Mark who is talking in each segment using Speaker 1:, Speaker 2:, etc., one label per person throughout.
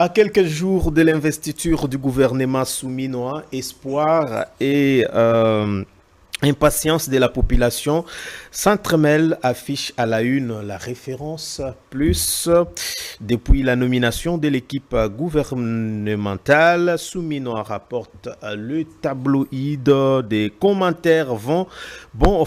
Speaker 1: À quelques jours de l'investiture du gouvernement souminois, espoir et impatience de la population s'entremêlent, affiche à la une la référence plus. Depuis la nomination de l'équipe gouvernementale, Souminois rapporte le tabloïd. Des commentaires vont bon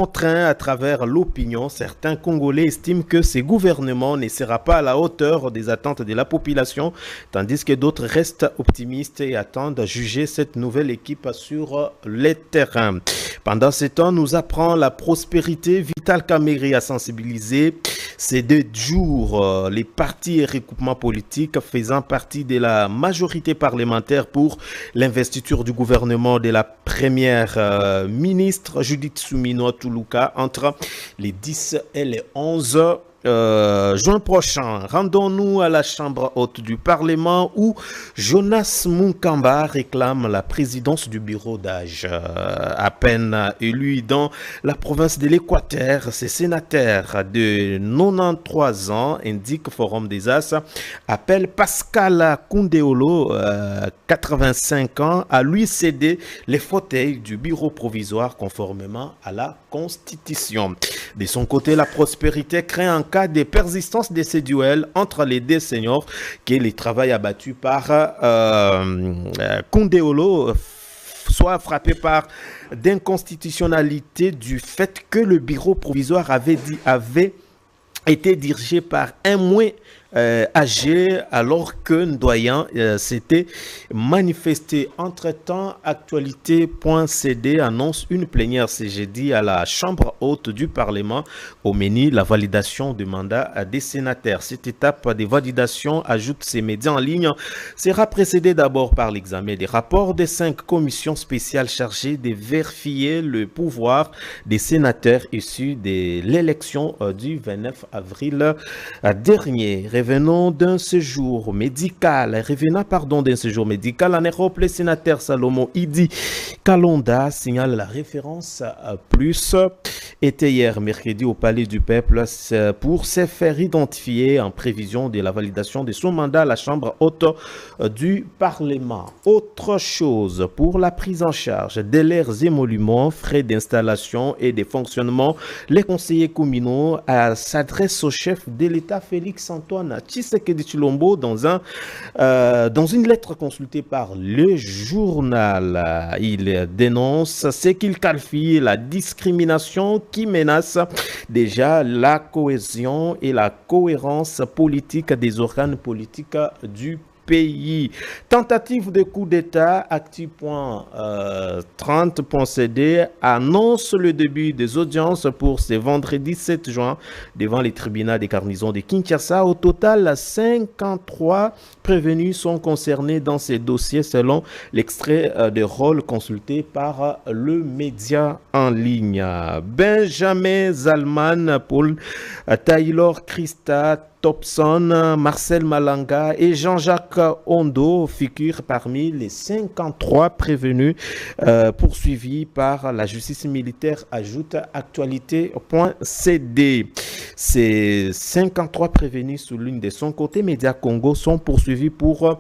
Speaker 1: train à travers l'opinion. Certains Congolais estiment que ce gouvernement ne sera pas à la hauteur des attentes de la population, tandis que d'autres restent optimistes et attendent à juger cette nouvelle équipe sur les terrains. Pendant ce temps, nous apprend la prospérité. Vital Kamerhe a sensibilisé ces 2 jours les partis et recoupements politiques faisant partie de la majorité parlementaire pour l'investiture du gouvernement de la première ministre Judith Suminwa Tuluka entre les 10 et les 11 juin prochain. Rendons-nous à la chambre haute du Parlement où Jonas Munkamba réclame la présidence du bureau d'âge. À peine élu dans la province de l'Équateur, ce sénateur de 93 ans, indique Forum des As, appelle Pascal Koundeolo, 85 ans, à lui céder les fauteuils du bureau provisoire conformément à la Constitution. De son côté, la prospérité craint en cas de persistance de ces duels entre les 2 seniors que le travail abattu par Koundeolo soit frappé par d'inconstitutionnalité du fait que le bureau provisoire avait été dirigé par un moins âgé alors que Ndoyen s'était manifesté. Entre-temps, actualité.cd annonce une plénière ce jeudi à la chambre haute du Parlement au menu la validation du mandat des sénateurs. Cette étape de validation, ajoute ces médias en ligne, sera précédée d'abord par l'examen des rapports des 5 commissions spéciales chargées de vérifier le pouvoir des sénateurs issus de l'élection du 29 avril dernier. Revenant d'un séjour médical en Europe, le sénateur Salomon Idi Kalonda signale la référence plus était hier mercredi au Palais du Peuple pour se faire identifier en prévision de la validation de son mandat à la Chambre haute du Parlement. Autre chose, pour la prise en charge de leurs émoluments, frais d'installation et de fonctionnement, les conseillers communaux s'adressent au chef de l'État Félix Antoine Tshisekedi Tshilombo dans une lettre consultée par le journal. Il dénonce ce qu'il qualifie la discrimination qui menace déjà la cohésion et la cohérence politique des organes politiques du pays. Tentative de coup d'État, actu.30.cd annonce le début des audiences pour ce vendredi 7 juin devant les tribunaux des garnisons de Kinshasa. Au total, 53 prévenus sont concernés dans ces dossiers selon l'extrait de rôle consulté par le média en ligne. Benjamin Zalman, Paul Taylor Christa, Thompson, Marcel Malanga et Jean-Jacques Ondo figurent parmi les 53 prévenus poursuivis par la justice militaire, ajoute actualité.cd. Ces 53 prévenus soulignent de son côté, Média Congo sont poursuivis pour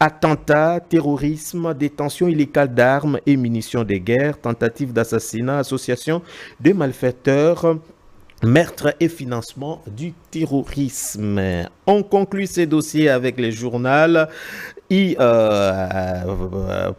Speaker 1: attentats, terrorisme, détention illégale d'armes et munitions de guerre, tentative d'assassinat, association de malfaiteurs, meurtre et financement du terrorisme. On conclut ces dossiers avec le journal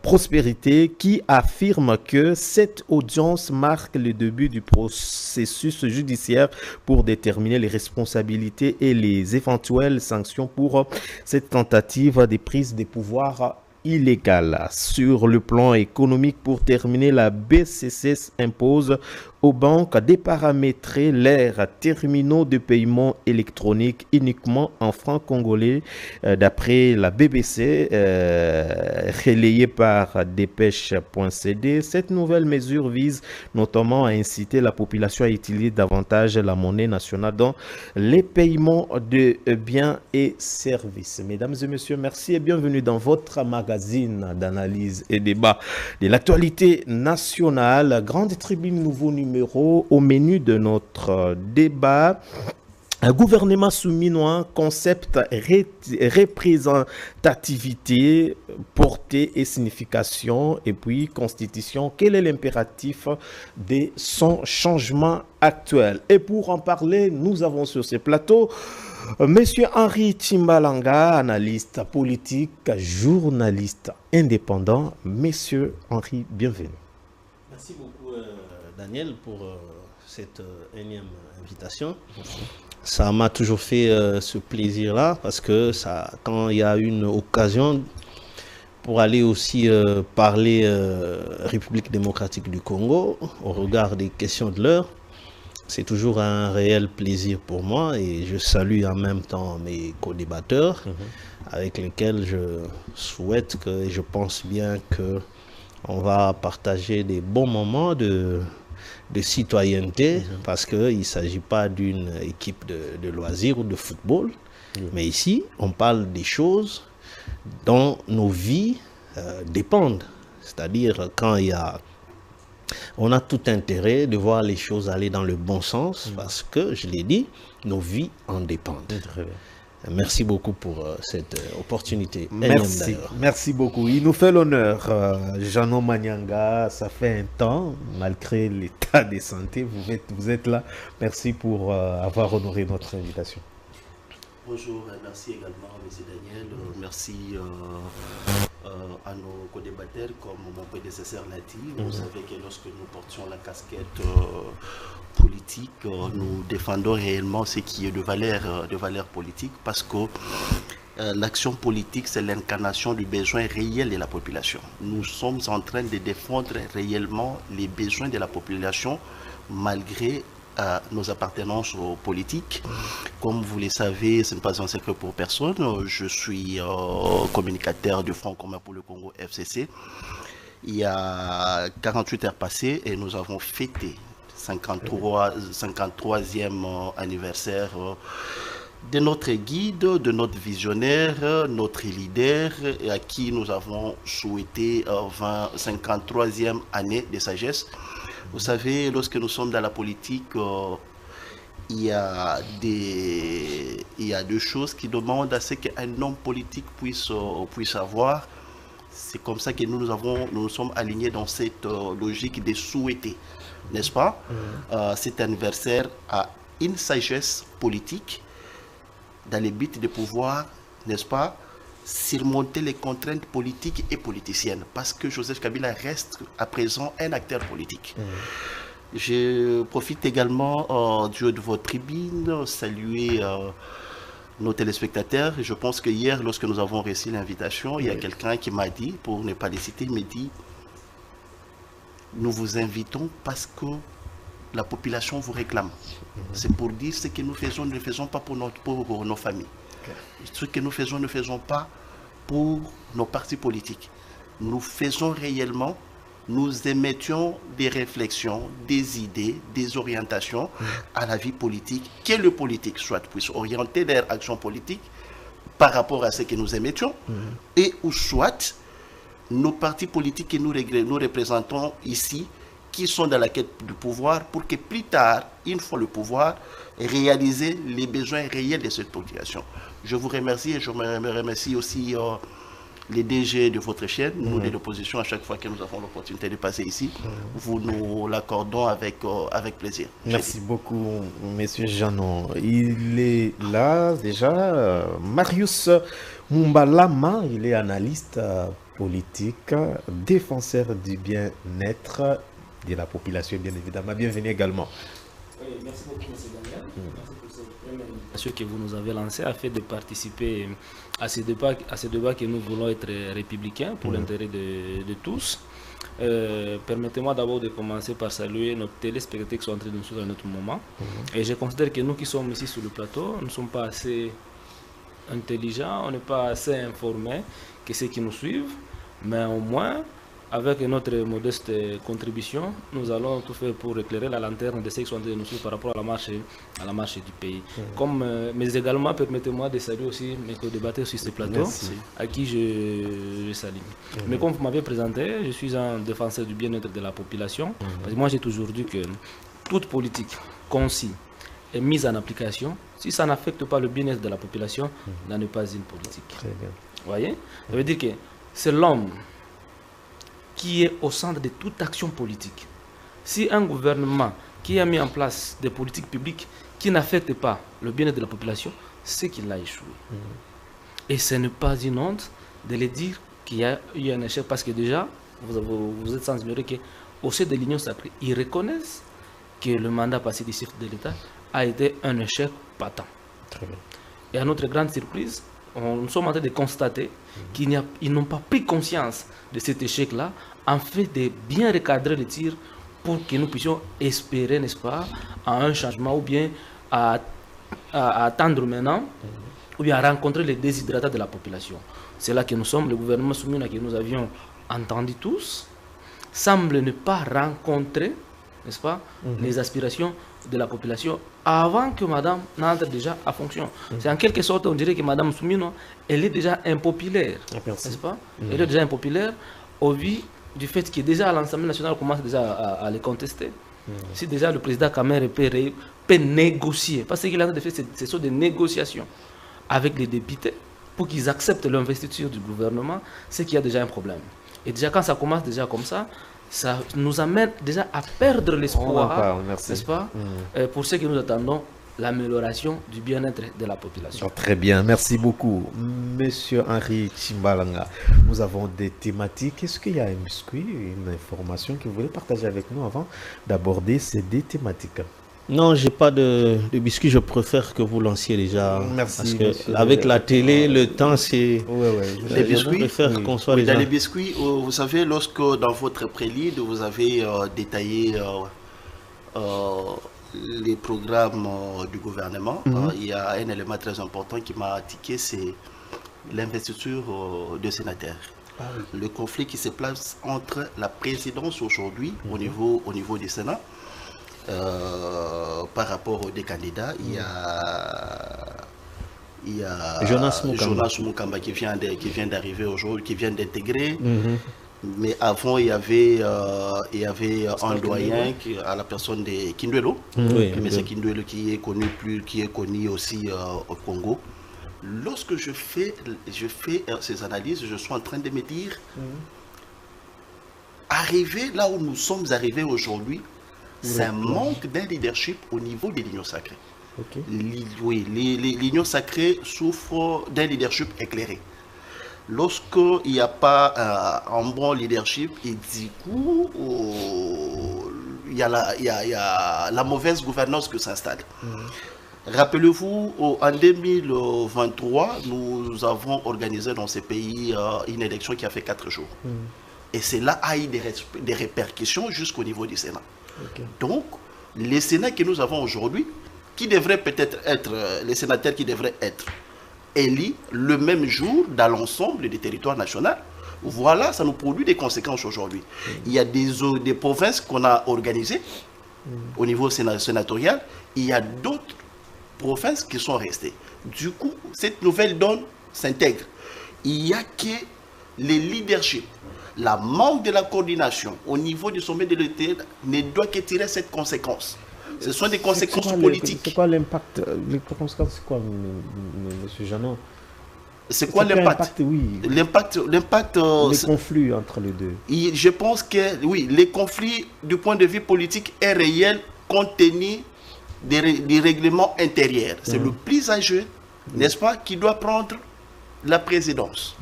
Speaker 1: Prospérité qui affirme que cette audience marque le début du processus judiciaire pour déterminer les responsabilités et les éventuelles sanctions pour cette tentative de prise de pouvoir illégale. Sur le plan économique, pour terminer, la BCC impose aux banques de paramétrer leurs terminaux de paiement électronique uniquement en francs congolais, d'après la BBC, relayée par dépêche.cd. Cette nouvelle mesure vise notamment à inciter la population à utiliser davantage la monnaie nationale dans les paiements de biens et services. Mesdames et messieurs, merci et bienvenue dans votre magazine d'analyse et débat de l'actualité nationale. Grande tribune, nouveau numéro au menu de notre débat. Un gouvernement souminois, concept, représentativité, portée et signification, et puis constitution. Quel est l'impératif de son changement actuel? Et pour en parler, nous avons sur ce plateau Monsieur Henri Timbalanga, analyste politique, journaliste indépendant. Monsieur Henri, bienvenue.
Speaker 2: Merci beaucoup Daniel pour cette énième invitation. Ça m'a toujours fait ce plaisir-là parce que quand il y a une occasion pour aller aussi parler République démocratique du Congo au regard des questions de l'heure, c'est toujours un réel plaisir pour moi et je salue en même temps mes co-débatteurs avec lesquels je souhaite et je pense bien que on va partager des bons moments de citoyenneté parce qu'il ne s'agit pas d'une équipe de loisirs ou de football, mais ici on parle des choses dont nos vies dépendent. C'est-à-dire quand on a tout intérêt de voir les choses aller dans le bon sens parce que, je l'ai dit, nos vies en dépendent. Très bien. Merci beaucoup pour cette opportunité.
Speaker 1: Merci beaucoup. Il nous fait l'honneur, Jeannot Manyanga. Ça fait un temps, malgré l'état de santé, vous êtes là. Merci pour avoir honoré notre invitation.
Speaker 2: Bonjour, merci également, M. Daniel. Merci à nos co-débatteurs, comme mon prédécesseur l'a dit. Vous savez que lorsque nous portions la casquette politique, nous défendons réellement ce qui est de valeur politique parce que l'action politique, c'est l'incarnation du besoin réel de la population. Nous sommes en train de défendre réellement les besoins de la population malgré nos appartenances politiques. Comme vous le savez, ce n'est pas un secret pour personne. Je suis communicateur du Front commun pour le Congo, FCC. Il y a 48 heures passées et nous avons fêté 53e anniversaire de notre guide, de notre visionnaire, notre leader, et à qui nous avons souhaité 53e année de sagesse. Vous savez, lorsque nous sommes dans la politique, il y a deux choses qui demandent à ce qu'un homme politique puisse avoir. C'est comme ça que nous nous sommes alignés dans cette logique de souhaiter, n'est-ce pas? Cet anniversaire a une sagesse politique dans le but de pouvoir, n'est-ce pas, surmonter les contraintes politiques et politiciennes, parce que Joseph Kabila reste à présent un acteur politique. Je profite également du haut de votre tribune, saluer nos téléspectateurs. Je pense que hier, lorsque nous avons reçu l'invitation, il y a quelqu'un qui m'a dit, pour ne pas les citer, il me dit « Nous vous invitons parce que la population vous réclame. » C'est pour dire ce que nous faisons, ne le faisons pas pour nos familles. Ce que nous faisons, ne faisons pas pour nos partis politiques. Nous faisons réellement, nous émettions des réflexions, des idées, des orientations à la vie politique, que le politique soit puisse orienter leur action politique par rapport à ce que nous émettions, et ou soit nos partis politiques que nous représentons ici, qui sont dans la quête du pouvoir, pour que plus tard, une fois le pouvoir, réaliser les besoins réels de cette population. Je vous remercie et je me remercie aussi les DG de votre chaîne, nous de l'opposition, à chaque fois que nous avons l'opportunité de passer ici, vous nous l'accordons avec plaisir.
Speaker 1: Merci beaucoup, Monsieur Jeannot. Il est là déjà, Marius Mumbalama, il est analyste politique, défenseur du bien-être de la population, bien évidemment. Bienvenue également.
Speaker 3: Oui, merci beaucoup, M. Daniel. Merci pour cette première invitation que vous nous avez lancée afin de participer à ce débat que nous voulons être républicains pour l'intérêt de tous. Permettez-moi d'abord de commencer par saluer nos téléspectateurs qui sont en train de nous suivre à notre moment. Et je considère que nous qui sommes ici sur le plateau, nous ne sommes pas assez intelligents, on n'est pas assez informés que ceux qui nous suivent, mais au moins, avec notre modeste contribution, nous allons tout faire pour éclairer la lanterne de ceux qui sont en train de nous suivre par rapport à la marche du pays. Mais également, permettez-moi de saluer aussi mes co-débatteurs sur ce plateau, à qui je salue. Mais comme vous m'avez présenté, je suis un défenseur du bien-être de la population. Parce que moi, j'ai toujours dit que toute politique concise est mise en application, si ça n'affecte pas le bien-être de la population, n'en est pas une politique.
Speaker 1: Très bien.
Speaker 3: Vous voyez? Ça veut dire que c'est l'homme qui est au centre de toute action politique. Si un gouvernement qui a mis en place des politiques publiques qui n'affectent pas le bien-être de la population, c'est qu'il a échoué. Et ce n'est pas une honte de le dire qu'il y a eu un échec, parce que déjà, vous êtes sans ignorer qu'au sein de l'Union sacrée, ils reconnaissent que le mandat passé du chef de l'État a été un échec patent.
Speaker 1: Très bien.
Speaker 3: Et à notre grande surprise, nous sommes en train de constater qu'ils n'ont pas pris conscience de cet échec-là, en fait de bien recadrer le tir pour que nous puissions espérer, n'est-ce pas, à un changement, ou bien à attendre maintenant, ou bien à rencontrer les déshydratats de la population. C'est là que nous sommes, le gouvernement Soumina que nous avions entendu tous, semble ne pas rencontrer, n'est-ce pas, les aspirations de la population avant que madame n'entre déjà à fonction. C'est en quelque sorte, on dirait que madame Soumino, elle est déjà impopulaire, n'est-ce pas? Elle est déjà impopulaire au vu du fait que déjà l'Assemblée nationale commence déjà à les contester. Si déjà le président Kamer peut négocier, parce qu'il a fait, ce sont des négociations avec les députés pour qu'ils acceptent l'investiture du gouvernement, c'est qu'il y a déjà un problème. Et déjà quand ça commence déjà comme ça nous amène déjà à perdre l'espoir, n'est-ce pas, pour ce que nous attendons, l'amélioration du bien-être de la population.
Speaker 1: Très bien, merci beaucoup. Monsieur Henri Chimbalanga, nous avons des thématiques. Est-ce qu'il y a un biscuit, une information que vous voulez partager avec nous avant d'aborder ces deux thématiques?
Speaker 2: Non, j'ai pas de biscuit, je préfère que vous lanciez déjà.
Speaker 1: Merci.
Speaker 2: Parce que avec la télé, le temps c'est...
Speaker 1: Les biscuits,
Speaker 2: je préfère qu'on soit
Speaker 4: dans les biscuits, vous savez, lorsque dans votre prélude, vous avez détaillé les programmes du gouvernement, il y a un élément très important qui m'a tiqué, c'est l'investiture de sénateurs. Le conflit qui se place entre la présidence aujourd'hui au niveau du Sénat, par rapport aux deux candidats, il y a Jonas Mukamba qui vient d'arriver aujourd'hui, qui vient d'intégrer. Mais avant, il y avait un doyen à la personne de Kinduelo, mais c'est Kinduelo qui est connu aussi au Congo. Lorsque je fais ces analyses, je suis en train de me dire, arriver là où nous sommes arrivés aujourd'hui, c'est un manque d'un leadership au niveau de l'Union sacrée. Oui, l'Union sacrée souffre d'un leadership éclairé. Lorsqu'il n'y a pas un bon leadership, et du coup, il y a la mauvaise gouvernance qui s'installe. Rappelez-vous, en 2023, nous avons organisé dans ces pays une élection qui a fait 4 jours. Et cela a eu des répercussions jusqu'au niveau du Sénat. Donc, les Sénats que nous avons aujourd'hui, qui devraient peut-être être, les sénateurs qui devraient être élus le même jour dans l'ensemble des territoires nationaux, voilà, ça nous produit des conséquences aujourd'hui. Il y a des provinces qu'on a organisées au niveau sénatorial, il y a d'autres provinces qui sont restées. Du coup, cette nouvelle donne s'intègre. Il y a que les leaderships, la manque de la coordination au niveau du sommet de l'État ne doit que tirer cette conséquence. Ce sont des conséquences politiques. C'est
Speaker 1: quoi l'impact? Les conséquences, c'est quoi, M. Janon?
Speaker 4: C'est quoi l'impact? L'impact,
Speaker 1: les conflits entre les deux.
Speaker 4: Je pense que, oui, les conflits du point de vue politique est réel compte tenu des règlements intérieurs. C'est le plus âgé, n'est-ce pas, qui doit prendre la présidence.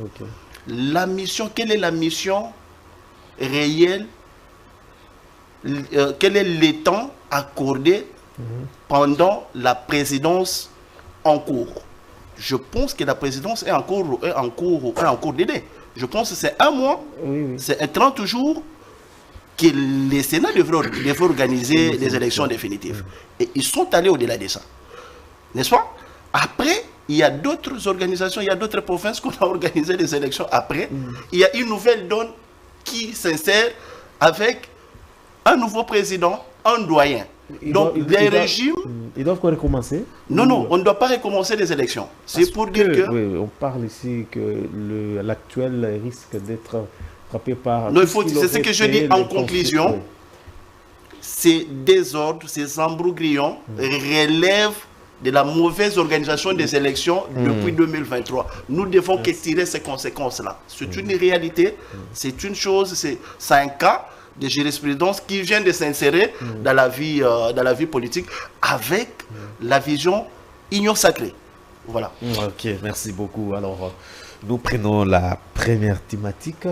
Speaker 4: La mission, quelle est la mission réelle? Quel est le temps accordé pendant la présidence en cours? Je pense que la présidence est en cours d'aider. Je pense que c'est un mois, c'est 30 jours que les Sénats devraient organiser les élections définitives. Et ils sont allés au-delà de ça. N'est-ce pas? Après, il y a d'autres organisations, il y a d'autres provinces qu'on a organisé les élections après. Il y a une nouvelle donne qui s'insère avec un nouveau président, un doyen. Donc, les régimes...
Speaker 1: Ils doivent recommencer?
Speaker 4: Non, on ne doit pas recommencer les élections. C'est pour dire que...
Speaker 1: Oui, on parle ici que l'actuel risque d'être frappé par...
Speaker 4: Non, c'est ce que je dis en conclusion.
Speaker 2: ces désordres, ces embrouillons relèvent de la mauvaise organisation des élections depuis 2023. Nous devons que tirer ces conséquences-là. C'est une réalité, c'est une chose, c'est un cas de jurisprudence qui vient de s'insérer dans la vie politique avec la vision union sacrée. Voilà.
Speaker 1: Ok, merci beaucoup. Alors, nous prenons la première thématique.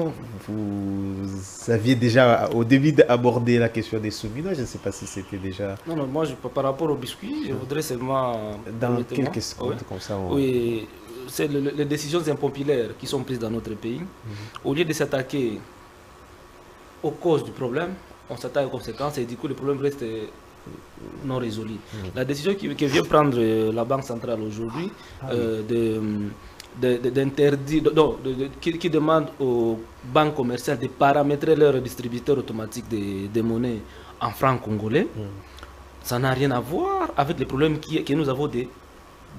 Speaker 1: Vous aviez déjà au début abordé la question des souminois. Je ne sais pas si c'était déjà...
Speaker 3: Non, moi, par rapport au biscuit, je voudrais seulement...
Speaker 1: Dans quelques secondes, comme ça...
Speaker 3: Oui, c'est les décisions impopulaires qui sont prises dans notre pays. Au lieu de s'attaquer aux causes du problème, on s'attaque aux conséquences et du coup, le problème reste non résolu. La décision que vient prendre la Banque centrale aujourd'hui, qui demande aux banques commerciales de paramétrer leur distributeur automatique de monnaie en francs congolais, ça n'a rien à voir avec les problèmes que nous avons de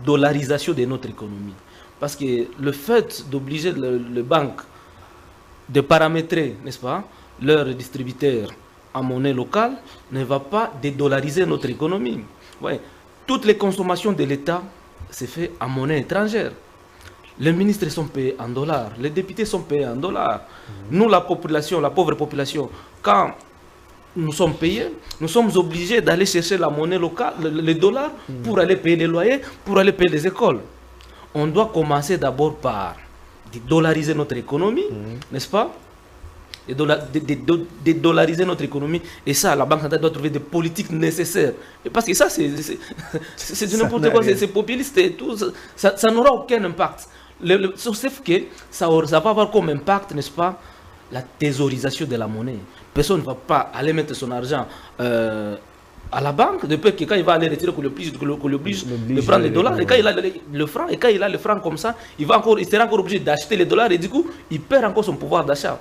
Speaker 3: dollarisation de notre économie. Parce que le fait d'obliger les banques de paramétrer, n'est-ce pas, leur distributeur en monnaie locale ne va pas dédollariser notre économie. Ouais. Toutes les consommations de l'État se font en monnaie étrangère. Les ministres sont payés en dollars, les députés sont payés en dollars. Nous, la population, la pauvre population, quand nous sommes payés, nous sommes obligés d'aller chercher la monnaie locale, les dollars, pour aller payer les loyers, pour aller payer les écoles. On doit commencer d'abord par dollariser notre économie, n'est-ce pas? De dollariser notre économie. Et ça, la Banque centrale doit trouver des politiques nécessaires. Et parce que ça, c'est du n'importe quoi, c'est populiste et tout. Ça n'aura aucun impact. Sauf que ça va avoir comme impact, n'est-ce pas, la thésaurisation de la monnaie. Personne ne va pas aller mettre son argent à la banque, de peur que quand il va aller retirer, qu'on l'oblige de prendre les dollars, et quand il a le franc, et quand il a le franc comme ça, il sera encore obligé d'acheter les dollars, et du coup, il perd encore son pouvoir d'achat.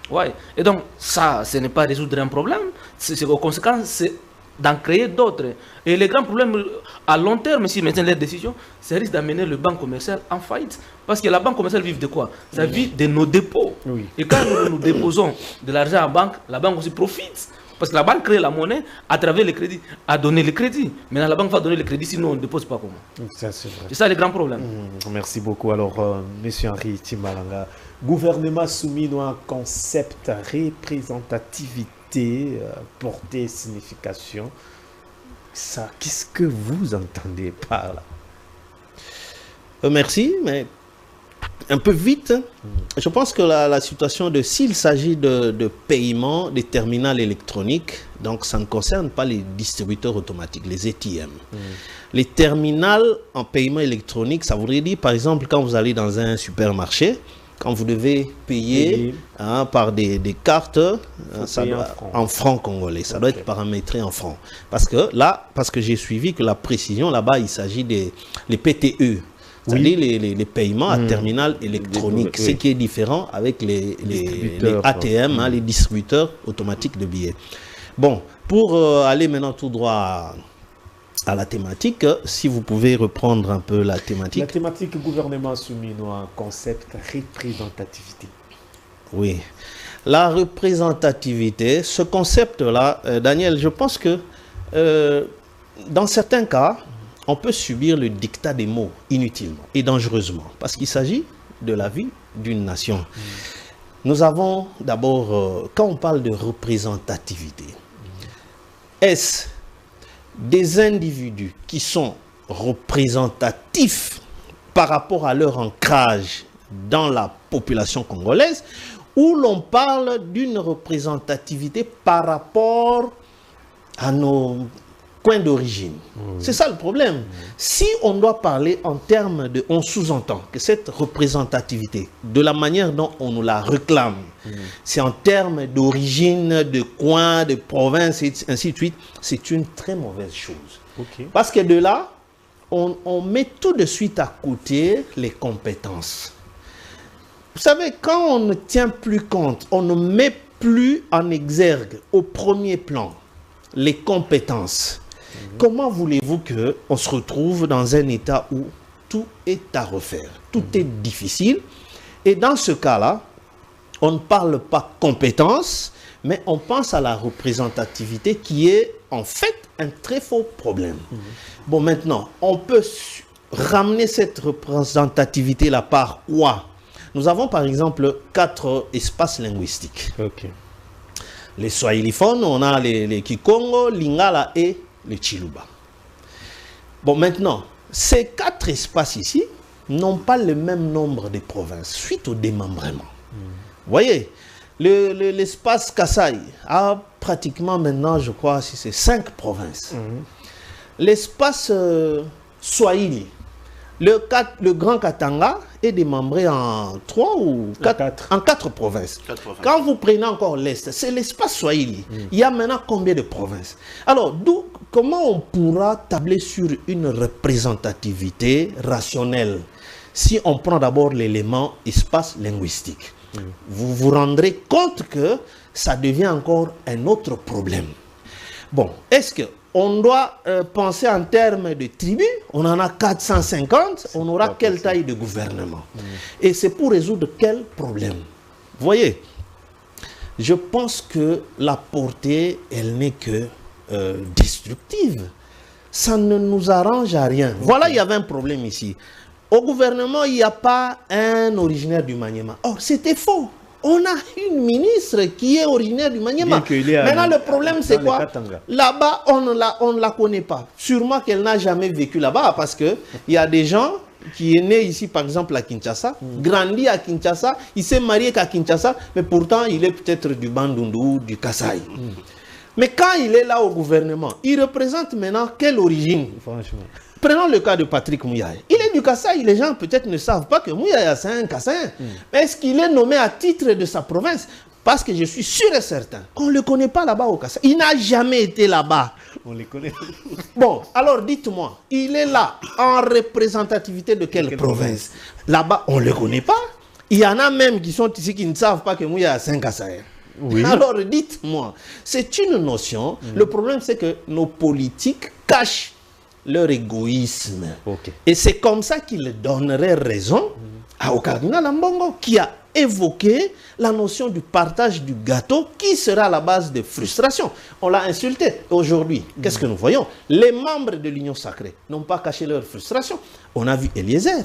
Speaker 3: Ouais. Et donc, ça, ce n'est pas résoudre un problème, c'est aux conséquences, c'est d'en créer d'autres. Et les grands problèmes à long terme, si maintenant les décisions, ça risque d'amener le banque commercial en faillite. Parce que la banque commerciale vit de quoi? Ça vit de nos dépôts. Et quand nous déposons de l'argent en banque, la banque aussi profite. Parce que la banque crée la monnaie à travers le crédit, à donner le crédit. Maintenant, la banque va donner le crédit, sinon on ne dépose pas comment. C'est ça le grand problème.
Speaker 1: Merci beaucoup. Alors, M. Henri Timbalanga, gouvernement souminois, concept, représentativité, portée, signification. Ça, qu'est-ce que vous entendez par là? Merci, mais un peu vite. Je pense que la situation de s'il s'agit de paiement des terminals électroniques, donc ça ne concerne pas les distributeurs automatiques, les ATM. Les terminals en paiement électronique, ça voudrait dire par exemple quand vous allez dans un supermarché, quand vous devez payer par des cartes en francs congolais, ça doit être paramétré en francs. Parce que j'ai suivi que la précision là-bas, il s'agit des PTE. C'est-à-dire les paiements à terminal électronique, ce qui est différent avec les ATM, les distributeurs automatiques de billets. Bon, pour aller maintenant tout droit à la thématique, si vous pouvez reprendre un peu la thématique.
Speaker 5: La thématique gouvernement souminois, concept représentativité.
Speaker 1: Oui, la représentativité, ce concept-là, Daniel, je pense que dans certains cas, on peut subir le dictat des mots inutilement et dangereusement parce qu'il s'agit de la vie d'une nation. Nous avons d'abord, quand on parle de représentativité, est-ce des individus qui sont représentatifs par rapport à leur ancrage dans la population congolaise ou l'on parle d'une représentativité par rapport à nos coin d'origine. C'est ça le problème. Si on doit parler en termes de... On sous-entend que cette représentativité, de la manière dont on nous la réclame, c'est en termes d'origine, de coin, de province, et ainsi de suite, c'est une très mauvaise chose. Parce que de là, on met tout de suite à côté les compétences. Vous savez, quand on ne tient plus compte, on ne met plus en exergue, au premier plan, les compétences. Comment voulez-vous qu'on se retrouve dans un état où tout est à refaire, tout est difficile? Et dans ce cas-là, on ne parle pas compétence, mais on pense à la représentativité qui est en fait un très faux problème. Bon, maintenant, on peut ramener cette représentativité-là par quoi? Nous avons par exemple 4 espaces linguistiques.
Speaker 5: Ok.
Speaker 1: Les swahiliphones, on a les Kikongo, Lingala et les Chiluba. Bon, maintenant, ces 4 espaces ici n'ont pas le même nombre de provinces suite au démembrement. Vous voyez, l'espace Kasaï a pratiquement maintenant, je crois, si c'est 5 provinces. L'espace Swahili, le Grand Katanga est démembré en 3 ou 4, en 4 provinces. Quand vous prenez encore l'Est, c'est l'espace Swahili. Il y a maintenant combien de provinces? Alors, comment on pourra tabler sur une représentativité rationnelle si on prend d'abord l'élément espace linguistique? Vous vous rendrez compte que ça devient encore un autre problème. Bon, est-ce qu'on doit penser en termes de tribus? On en a 450, on aura quelle taille de gouvernement? Et c'est pour résoudre quel problème? Vous voyez, je pense que la portée, elle n'est que destructive. Ça ne nous arrange à rien. Voilà, il y avait un problème ici. Au gouvernement, il n'y a pas un originaire du Maniema. Or, c'était faux. On a une ministre qui est originaire du Maniema. Maintenant, le problème, c'est quoi? Là-bas, on ne la connaît pas. Sûrement qu'elle n'a jamais vécu là-bas parce qu'il y a des gens qui est né ici, par exemple, à Kinshasa, grandi à Kinshasa, il s'est marié qu'à Kinshasa, mais pourtant, il est peut-être du Bandundu, du Kasaï. Mais quand il est là au gouvernement, il représente maintenant quelle origine? Franchement. Prenons le cas de Patrick Mouyaye. Il est du Kasaï. Les gens peut-être ne savent pas que Mouyaye c'est un Kassaïen. Mais est-ce qu'il est nommé à titre de sa province? Parce que je suis sûr et certain qu'on ne le connaît pas là-bas au Kasaï. Il n'a jamais été là-bas.
Speaker 5: On les connaît.
Speaker 1: Bon, alors dites-moi, il est là en représentativité de quelle province? Là-bas, on ne le connaît pas. Il y en a même qui sont ici qui ne savent pas que Mouyaye c'est un Kassaïen. Oui. Alors dites-moi, c'est une notion. Le problème, c'est que nos politiques cachent leur égoïsme. Et c'est comme ça qu'il donnerait raison au cardinal Ambongo, qui a évoqué la notion du partage du gâteau qui sera à la base de frustration. On l'a insulté. Aujourd'hui, qu'est-ce que nous voyons? Les membres de l'Union sacrée n'ont pas caché leur frustration. On a vu Eliezer.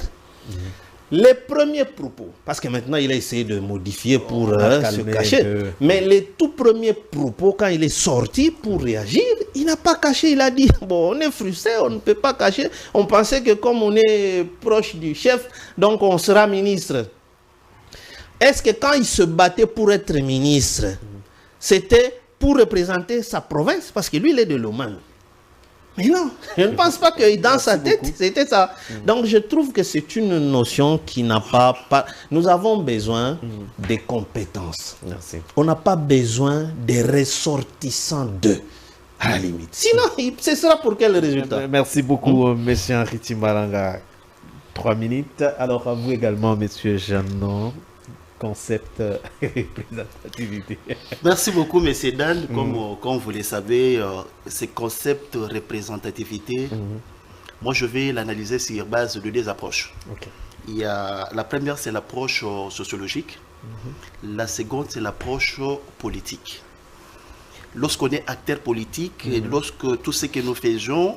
Speaker 1: Les premiers propos, parce que maintenant il a essayé de modifier pour se cacher, mais les tout premiers propos, quand il est sorti pour réagir, il n'a pas caché, il a dit, bon, on est frustré, on ne peut pas cacher, on pensait que comme on est proche du chef, donc on sera ministre. Est-ce que quand il se battait pour être ministre, c'était pour représenter sa province? Parce que lui, il est de l'Oman. Mais non, je ne pense pas que dans sa tête, c'était ça. Donc je trouve que c'est une notion qui n'a pas... Nous avons besoin des compétences. Merci. On n'a pas besoin des ressortissants d'eux, à la limite. Sinon, ce sera pour quel résultat?
Speaker 5: Merci beaucoup, M. Henri Timbalanga. 3 minutes. Alors à vous également, M. Jeannon. Concept représentativité.
Speaker 2: Merci beaucoup, M. Dan. Comme vous le savez, ce concept représentativité, moi je vais l'analyser sur base de 2 approches. Il y a, la première, c'est l'approche sociologique. La seconde, c'est l'approche politique. Lorsqu'on est acteur politique, et lorsque tout ce que nous faisons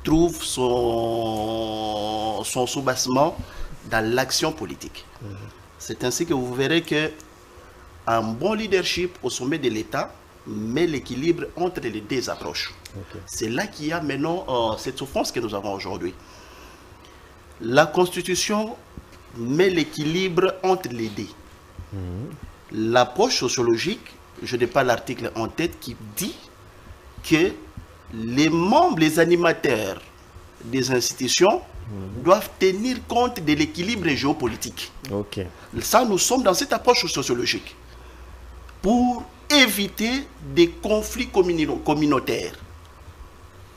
Speaker 2: trouve son soubassement dans l'action politique. C'est ainsi que vous verrez que un bon leadership au sommet de l'État met l'équilibre entre les 2 approches. C'est là qu'il y a maintenant cette souffrance que nous avons aujourd'hui. La Constitution met l'équilibre entre les 2. L'approche sociologique, je n'ai pas l'article en tête, qui dit que les membres, les animateurs des institutions doivent tenir compte de l'équilibre géopolitique. Ça, nous sommes dans cette approche sociologique pour éviter des conflits communautaires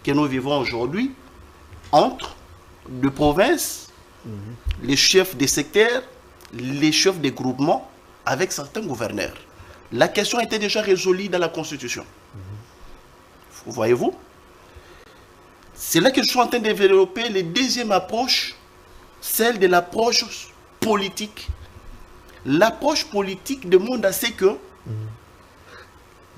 Speaker 2: que nous vivons aujourd'hui entre les provinces, les chefs des secteurs, les chefs des groupements avec certains gouverneurs. La question était déjà résolue dans la Constitution. Voyez-vous? C'est là que je suis en train de développer la deuxième approche, celle de l'approche politique. L'approche politique demande à ce que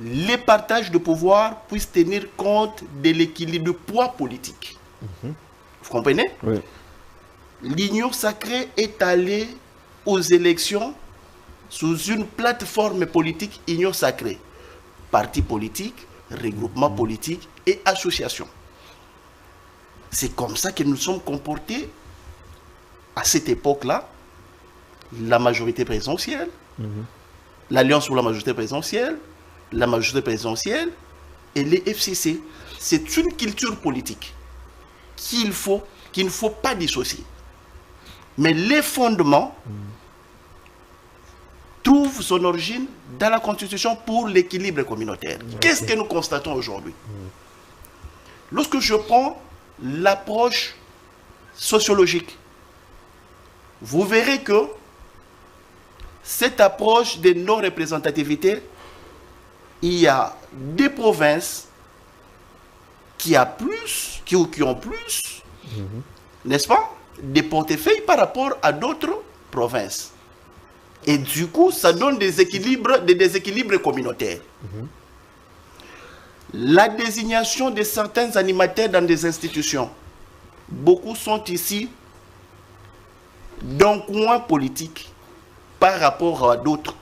Speaker 2: les partages de pouvoir puissent tenir compte de l'équilibre de poids politique. Vous comprenez?
Speaker 5: Oui.
Speaker 2: L'Union sacrée est allée aux élections sous une plateforme politique Union sacrée. Partis politiques, regroupements politiques et associations. C'est comme ça que nous sommes comportés à cette époque-là. La majorité présidentielle, l'Alliance pour la majorité présidentielle, la majorité présidentielle et les FCC. C'est une culture politique qu'il ne faut pas dissocier. Mais les fondements trouvent son origine dans la Constitution pour l'équilibre communautaire. Qu'est-ce que nous constatons aujourd'hui? Lorsque je prends l'approche sociologique, vous verrez que cette approche de non-représentativité, il y a des provinces qui ont plus, n'est-ce pas, des portefeuilles par rapport à d'autres provinces. Et du coup, ça donne des déséquilibres communautaires. La désignation de certains animateurs dans des institutions. Beaucoup sont ici d'un coin politique par rapport à d'autres.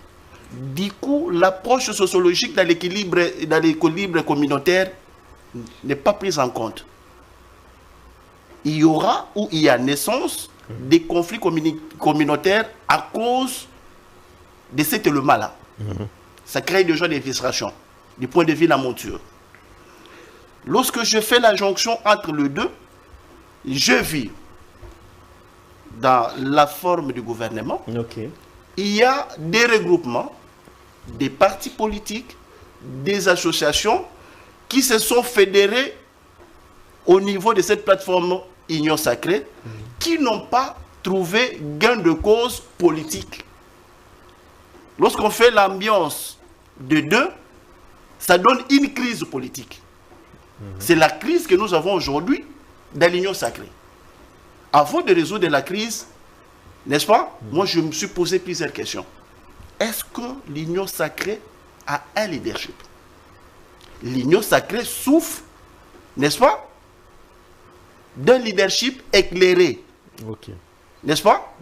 Speaker 2: Du coup, l'approche sociologique dans l'équilibre communautaire n'est pas prise en compte. Il y aura ou il y a naissance des conflits communautaires à cause de cet élément-là. Ça crée déjà des frustrations du point de vue de la monture. Lorsque je fais la jonction entre les deux, je vis dans la forme du gouvernement. Il y a des regroupements, des partis politiques, des associations qui se sont fédérés au niveau de cette plateforme Union sacrée, qui n'ont pas trouvé gain de cause politique. Lorsqu'on fait l'ambiance de deux, ça donne une crise politique. C'est la crise que nous avons aujourd'hui dans l'Union sacrée. Avant de résoudre la crise, n'est-ce pas? Moi, je me suis posé plusieurs questions. Est-ce que l'Union sacrée a un leadership? L'Union sacrée souffre, n'est-ce pas, d'un leadership éclairé. N'est-ce pas?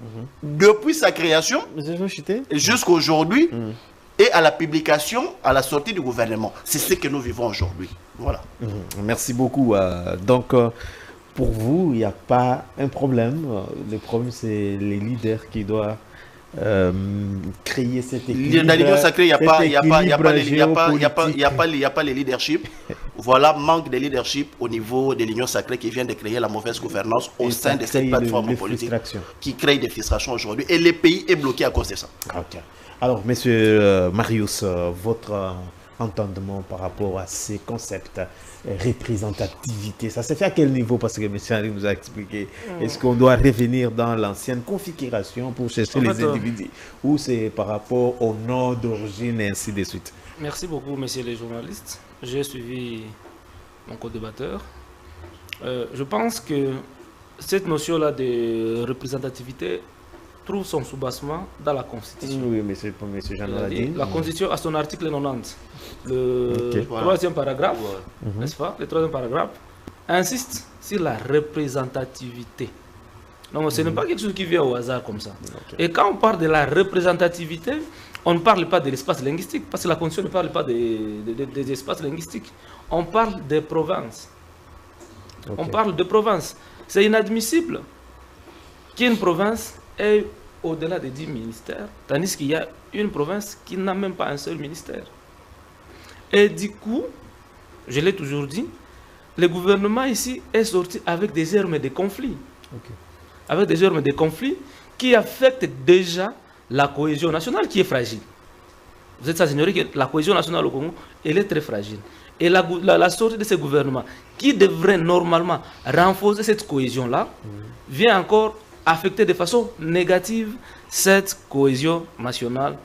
Speaker 2: Depuis sa création jusqu'à aujourd'hui et à la publication, à la sortie du gouvernement. C'est ce que nous vivons aujourd'hui. Voilà.
Speaker 5: Merci beaucoup. Donc, pour vous, il n'y a pas un problème. Le problème, c'est les leaders qui doivent créer cet équilibre.
Speaker 2: Dans l'Union sacrée, il n'y a pas les leadership. Voilà, manque de leadership au niveau de l'Union sacrée qui vient de créer la mauvaise gouvernance au sein de cette plateforme politique qui crée des frustrations aujourd'hui. Et le pays est bloqué à cause de ça.
Speaker 5: Alors, monsieur Marius, votre entendement par rapport à ces concepts représentativité, ça se fait à quel niveau? Parce que M. Henry nous a expliqué. Est-ce qu'on doit revenir dans l'ancienne configuration pour chercher les individus, ou c'est par rapport au nom d'origine et ainsi de suite?
Speaker 3: Merci beaucoup, messieurs les journalistes. J'ai suivi mon co-débatteur. Je pense que cette notion-là de représentativité trouve son soubassement dans la Constitution.
Speaker 5: Oui, monsieur Jean l'a dit.
Speaker 3: La Constitution, à son article 90, le troisième paragraphe, n'est-ce pas? Le troisième paragraphe insiste sur la représentativité. Donc, ce n'est pas quelque chose qui vient au hasard comme ça. Et quand on parle de la représentativité, on ne parle pas de l'espace linguistique, parce que la Constitution ne parle pas des espaces linguistiques. On parle des provinces. On parle de provinces. C'est inadmissible qu'une province ait au-delà de 10 ministères, tandis qu'il y a une province qui n'a même pas un seul ministère. Et du coup, je l'ai toujours dit, le gouvernement ici est sorti avec des armes de conflit. Avec des armes de conflit qui affectent déjà la cohésion nationale qui est fragile. Vous êtes sans ignorer que la cohésion nationale au Congo, elle est très fragile. Et la sortie de ce gouvernement, qui devrait normalement renforcer cette cohésion-là, vient encore affecter de façon négative cette cohésion nationale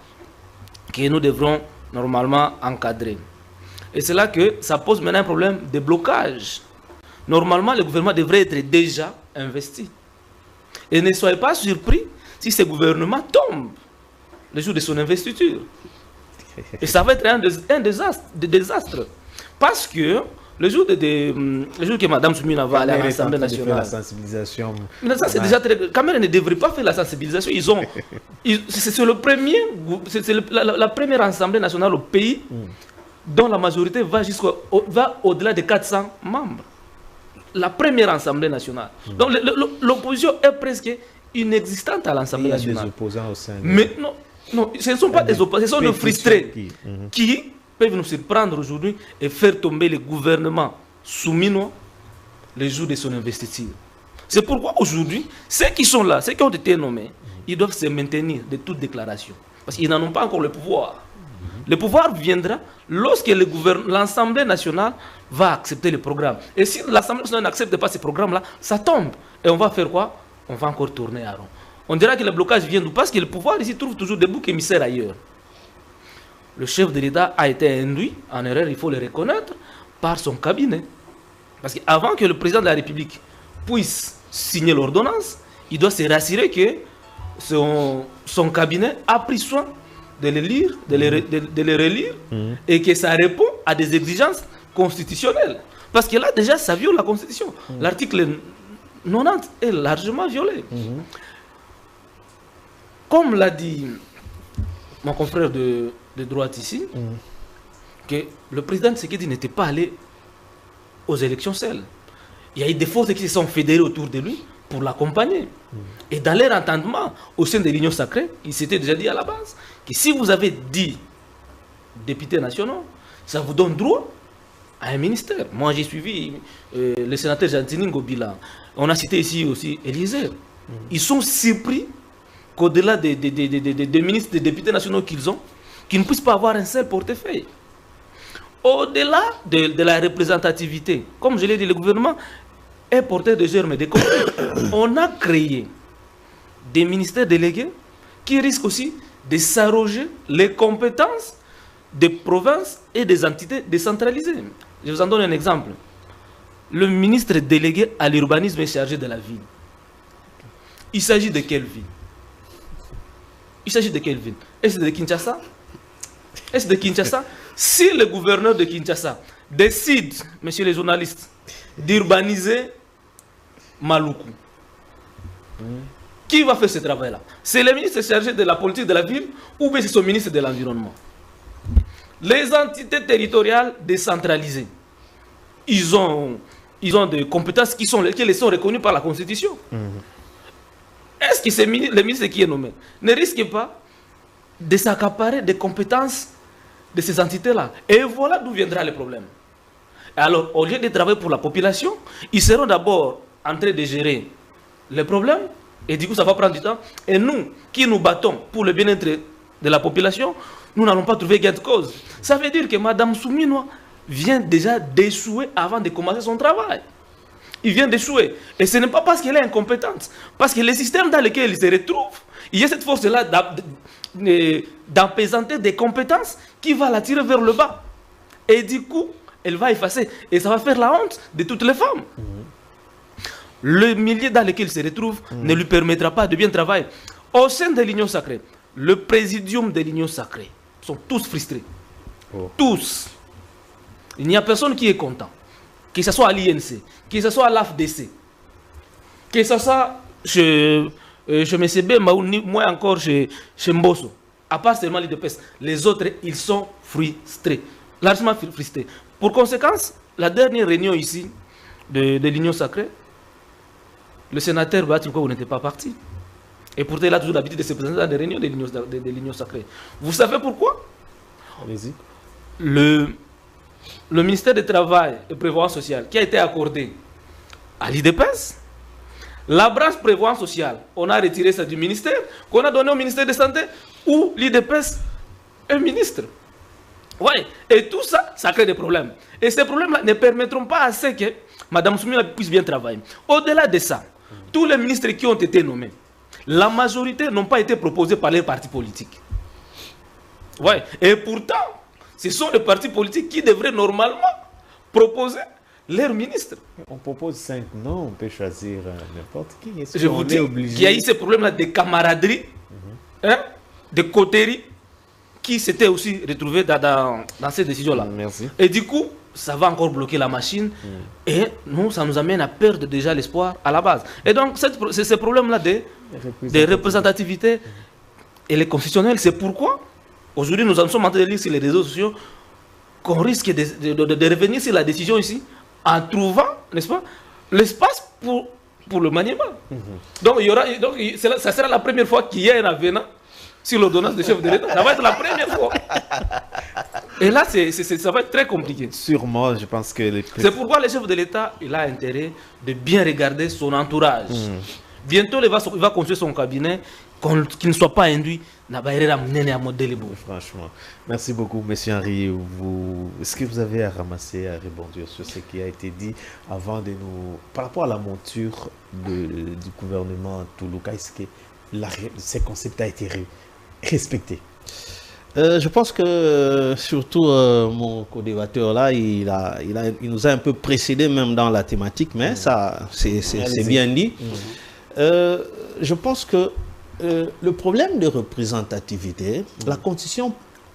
Speaker 3: que nous devrons normalement encadrer. Et c'est là que ça pose maintenant un problème de blocage. Normalement, le gouvernement devrait être déjà investi. Et ne soyez pas surpris si ce gouvernement tombe le jour de son investiture. Et ça va être un désastre. Parce que le jour que Mme Soumina va aller à l'Assemblée nationale,
Speaker 5: la sensibilisation.
Speaker 3: Mais ça, c'est déjà très. Cameroun ne devrait pas faire la sensibilisation. C'est la première Assemblée nationale au pays dont la majorité va au-delà de 400 membres. La première Assemblée nationale. Donc l'opposition est presque inexistante à l'Assemblée nationale.
Speaker 5: Il y a des opposants au sein.
Speaker 3: Mais non, ce ne sont pas des opposants, ce sont des frustrés qui peuvent nous surprendre aujourd'hui et faire tomber le gouvernement souminois les jours de son investiture. C'est pourquoi aujourd'hui, ceux qui sont là, ceux qui ont été nommés, ils doivent se maintenir de toute déclaration. Parce qu'ils n'en ont pas encore le pouvoir. Le pouvoir viendra lorsque l'Assemblée nationale va accepter le programme. Et si l'Assemblée nationale n'accepte pas ce programme-là, ça tombe. Et on va faire quoi? On va encore tourner à rond. On dira que le blocage vient d'où? Parce que le pouvoir ici trouve toujours des boucs émissaires ailleurs. Le chef de l'État a été induit en erreur, il faut le reconnaître, par son cabinet. Parce qu'avant que le président de la République puisse signer l'ordonnance, il doit se rassurer que son cabinet a pris soin de les lire, de les relire, et que ça répond à des exigences constitutionnelles. Parce que là, déjà, ça viole la Constitution. L'article 90 est largement violé. Comme l'a dit mon confrère de droite ici, que le président Tshisekedi n'était pas allé aux élections seul. Il y a eu des forces qui se sont fédérées autour de lui pour l'accompagner. Et dans leur entendement au sein de l'Union sacrée, il s'était déjà dit à la base que si vous avez 10 députés nationaux, ça vous donne droit à un ministère. Moi, j'ai suivi le sénateur Jantini Ngobila. On a cité ici aussi Eliezer. Ils sont surpris qu'au-delà des ministres, des députés nationaux qu'ils ont, qu'ils ne puissent pas avoir un seul portefeuille. Au-delà de la représentativité, comme je l'ai dit, le gouvernement est porteur de germes de conflits. On a créé des ministères délégués qui risquent aussi de s'arroger les compétences des provinces et des entités décentralisées. Je vous en donne un exemple. Le ministre délégué à l'urbanisme est chargé de la ville. Il s'agit de quelle ville? Il s'agit de quelle ville? Est-ce de Kinshasa? Est-ce de Kinshasa? Si le gouverneur de Kinshasa décide, messieurs les journalistes, d'urbaniser Maluku, qui va faire ce travail-là? C'est le ministre chargé de la politique de la ville ou bien c'est son ministre de l'Environnement? Les entités territoriales décentralisées, ils ont des compétences qui sont reconnues par la Constitution. Est-ce que le ministre qui est nommé ne risque pas de s'accaparer des compétences de ces entités-là? Et voilà d'où viendra le problème. Alors, au lieu de travailler pour la population, ils seront d'abord en train de gérer les problèmes, et du coup, ça va prendre du temps. Et nous, qui nous battons pour le bien-être de la population, nous n'allons pas trouver gain de cause. Ça veut dire que Mme Souminois vient déjà d'échouer avant de commencer son travail. Il vient d'échouer. Et ce n'est pas parce qu'elle est incompétente. Parce que le système dans lequel il se retrouve, il y a cette force-là d'apaisanter des compétences qui va la tirer vers le bas. Et du coup, elle va effacer. Et ça va faire la honte de toutes les femmes. Le milieu dans lequel il se retrouve ne lui permettra pas de bien travailler. Au sein de l'Union sacrée, le présidium de l'Union sacrée sont tous frustrés. Tous. Il n'y a personne qui est content. Que ce soit à l'INC, que ce soit à l'AFDC, que ce soit chez MCB, moi encore chez Mbosso. À part seulement l'IDPS, les autres, ils sont frustrés. Largement frustrés. Pour conséquence, la dernière réunion ici de l'Union sacrée, le sénateur Batriko n'était pas parti. Et pourtant, il a toujours l'habitude de se présenter dans des réunions de l'Union sacrée. Vous savez pourquoi?
Speaker 5: Allez-y.
Speaker 3: Le ministère du Travail et Prévoyance sociale qui a été accordé à l'IDPS, la branche Prévoyance sociale, on a retiré ça du ministère, qu'on a donné au ministère de la Santé, où l'IDPS est ministre. Ouais. Et tout ça, ça crée des problèmes. Et ces problèmes-là ne permettront pas à ce que Mme Soumina puisse bien travailler. Au-delà de ça, tous les ministres qui ont été nommés, la majorité n'ont pas été proposés par les partis politiques. Ouais. Et pourtant, ce sont les partis politiques qui devraient normalement proposer leurs ministres.
Speaker 5: On propose 5 noms, on peut choisir n'importe qui.
Speaker 3: Je vous dis qu'il y a eu ce problème-là de camaraderie, de coterie, qui s'étaient aussi retrouvés dans ces décisions-là.
Speaker 1: Merci.
Speaker 3: Et du coup, ça va encore bloquer la machine. Et nous, ça nous amène à perdre déjà l'espoir à la base. Et donc, c'est ce problème-là de représentativité, elle est constitutionnelle. C'est pourquoi, aujourd'hui, nous en sommes en train de lire sur les réseaux sociaux qu'on risque de revenir sur la décision ici en trouvant, n'est-ce pas, l'espace pour le maniement. Donc, ça sera la première fois qu'il y a un avenant sur l'ordonnance de chef de l'État. Ça va être la première fois. Et là, ça va être très compliqué.
Speaker 1: Sûrement, je pense que...
Speaker 3: C'est pourquoi le chef de l'État, il a intérêt de bien regarder son entourage. Bientôt, il va construire son cabinet, qu'il ne soit pas induit.
Speaker 1: Franchement, merci beaucoup, Monsieur Henri. Est-ce que vous avez à ramasser, à rebondir sur ce qui a été dit avant de nous... Par rapport à la monture du gouvernement Toulouka, est-ce que ce concept a été respecté?
Speaker 4: Je pense que surtout mon co-débatteur là, il nous a un peu précédé même dans la thématique, mais ça c'est bien dit. Je pense que le problème de représentativité, la Constitution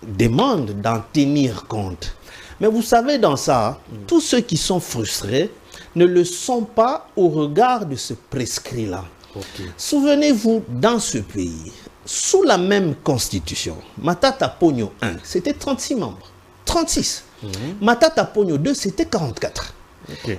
Speaker 4: demande d'en tenir compte. Mais vous savez, dans ça, tous ceux qui sont frustrés ne le sont pas au regard de ce prescrit-là. Souvenez-vous, dans ce pays, sous la même Constitution, Matata Pogno 1, c'était 36 membres. 36. Matata Pogno 2, c'était 44.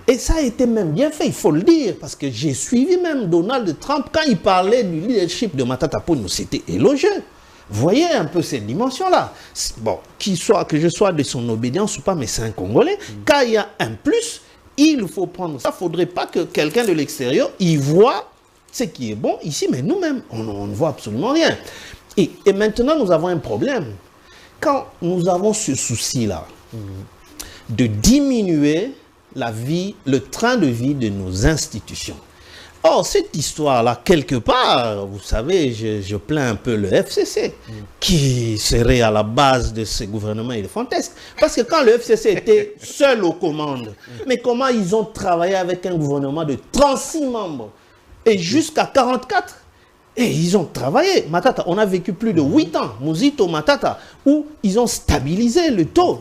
Speaker 4: Et ça a été même bien fait, il faut le dire, parce que j'ai suivi même Donald Trump quand il parlait du leadership de Matata Pogno, c'était élogieux. Voyez un peu cette dimension-là. Bon, que je sois de son obédience ou pas, mais c'est un Congolais. Quand il y a un plus, il faut prendre ça. Il ne faudrait pas que quelqu'un de l'extérieur y voit ce qui est bon ici, mais nous-mêmes, on ne voit absolument rien. Et maintenant, nous avons un problème. Quand nous avons ce souci-là de diminuer le train de vie de nos institutions. Or, cette histoire-là, quelque part, vous savez, je plains un peu le FCC, qui serait à la base de ce gouvernement éléphantesque. Parce que quand le FCC était seul aux commandes, mais comment ils ont travaillé avec un gouvernement de 36 membres et jusqu'à 44? Et ils ont travaillé. Matata, on a vécu plus de 8 ans, Mouzito Matata, où ils ont stabilisé le taux.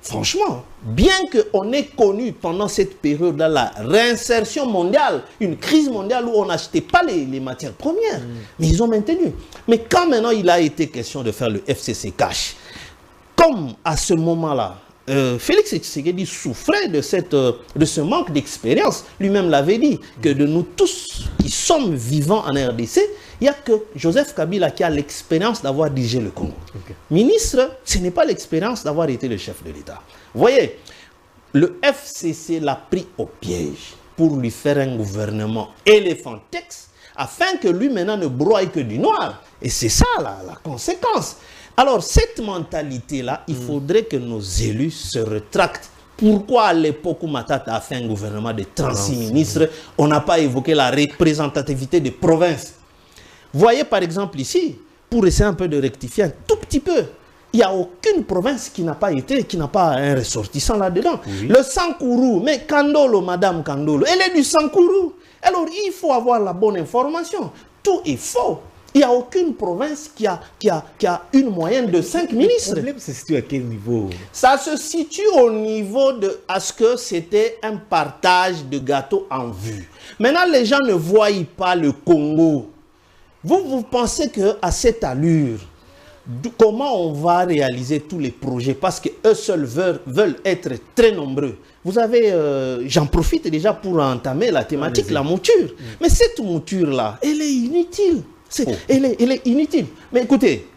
Speaker 4: Franchement, bien qu'on ait connu pendant cette période-là la réinsertion mondiale, une crise mondiale où on n'achetait pas les matières premières, mais ils ont maintenu. Mais quand maintenant il a été question de faire le FCC cash, comme à ce moment-là, Félix Tshisekedi souffrait de ce manque d'expérience. Lui-même l'avait dit, que de nous tous qui sommes vivants en RDC, il n'y a que Joseph Kabila qui a l'expérience d'avoir dirigé le Congo. Ministre, ce n'est pas l'expérience d'avoir été le chef de l'État. Vous voyez, le FCC l'a pris au piège pour lui faire un gouvernement éléphantex, afin que lui maintenant ne broie que du noir. Et c'est ça la conséquence. Alors, cette mentalité-là, il faudrait que nos élus se rétractent. Pourquoi à l'époque où Matata a fait un gouvernement de 36 ministres, on n'a pas évoqué la représentativité des provinces? Voyez par exemple ici, pour essayer un peu de rectifier un tout petit peu, il n'y a aucune province qui n'a pas un ressortissant là-dedans. Le Sankourou, mais Kandolo, Madame Kandolo, elle est du Sankourou. Alors, il faut avoir la bonne information. Tout est faux. Il n'y a aucune province qui a une moyenne de 5 ministres.
Speaker 1: Le problème se situe à quel niveau?
Speaker 4: Ça se situe au niveau de... Est-ce que c'était un partage de gâteaux en vue? Maintenant, les gens ne voient pas le Congo. Vous pensez qu'à cette allure, comment on va réaliser tous les projets? Parce qu'eux seuls veulent être très nombreux. Vous avez... J'en profite déjà pour entamer la thématique, la mouture. Mais cette mouture-là, elle est inutile. Elle est inutile. Mais écoutez,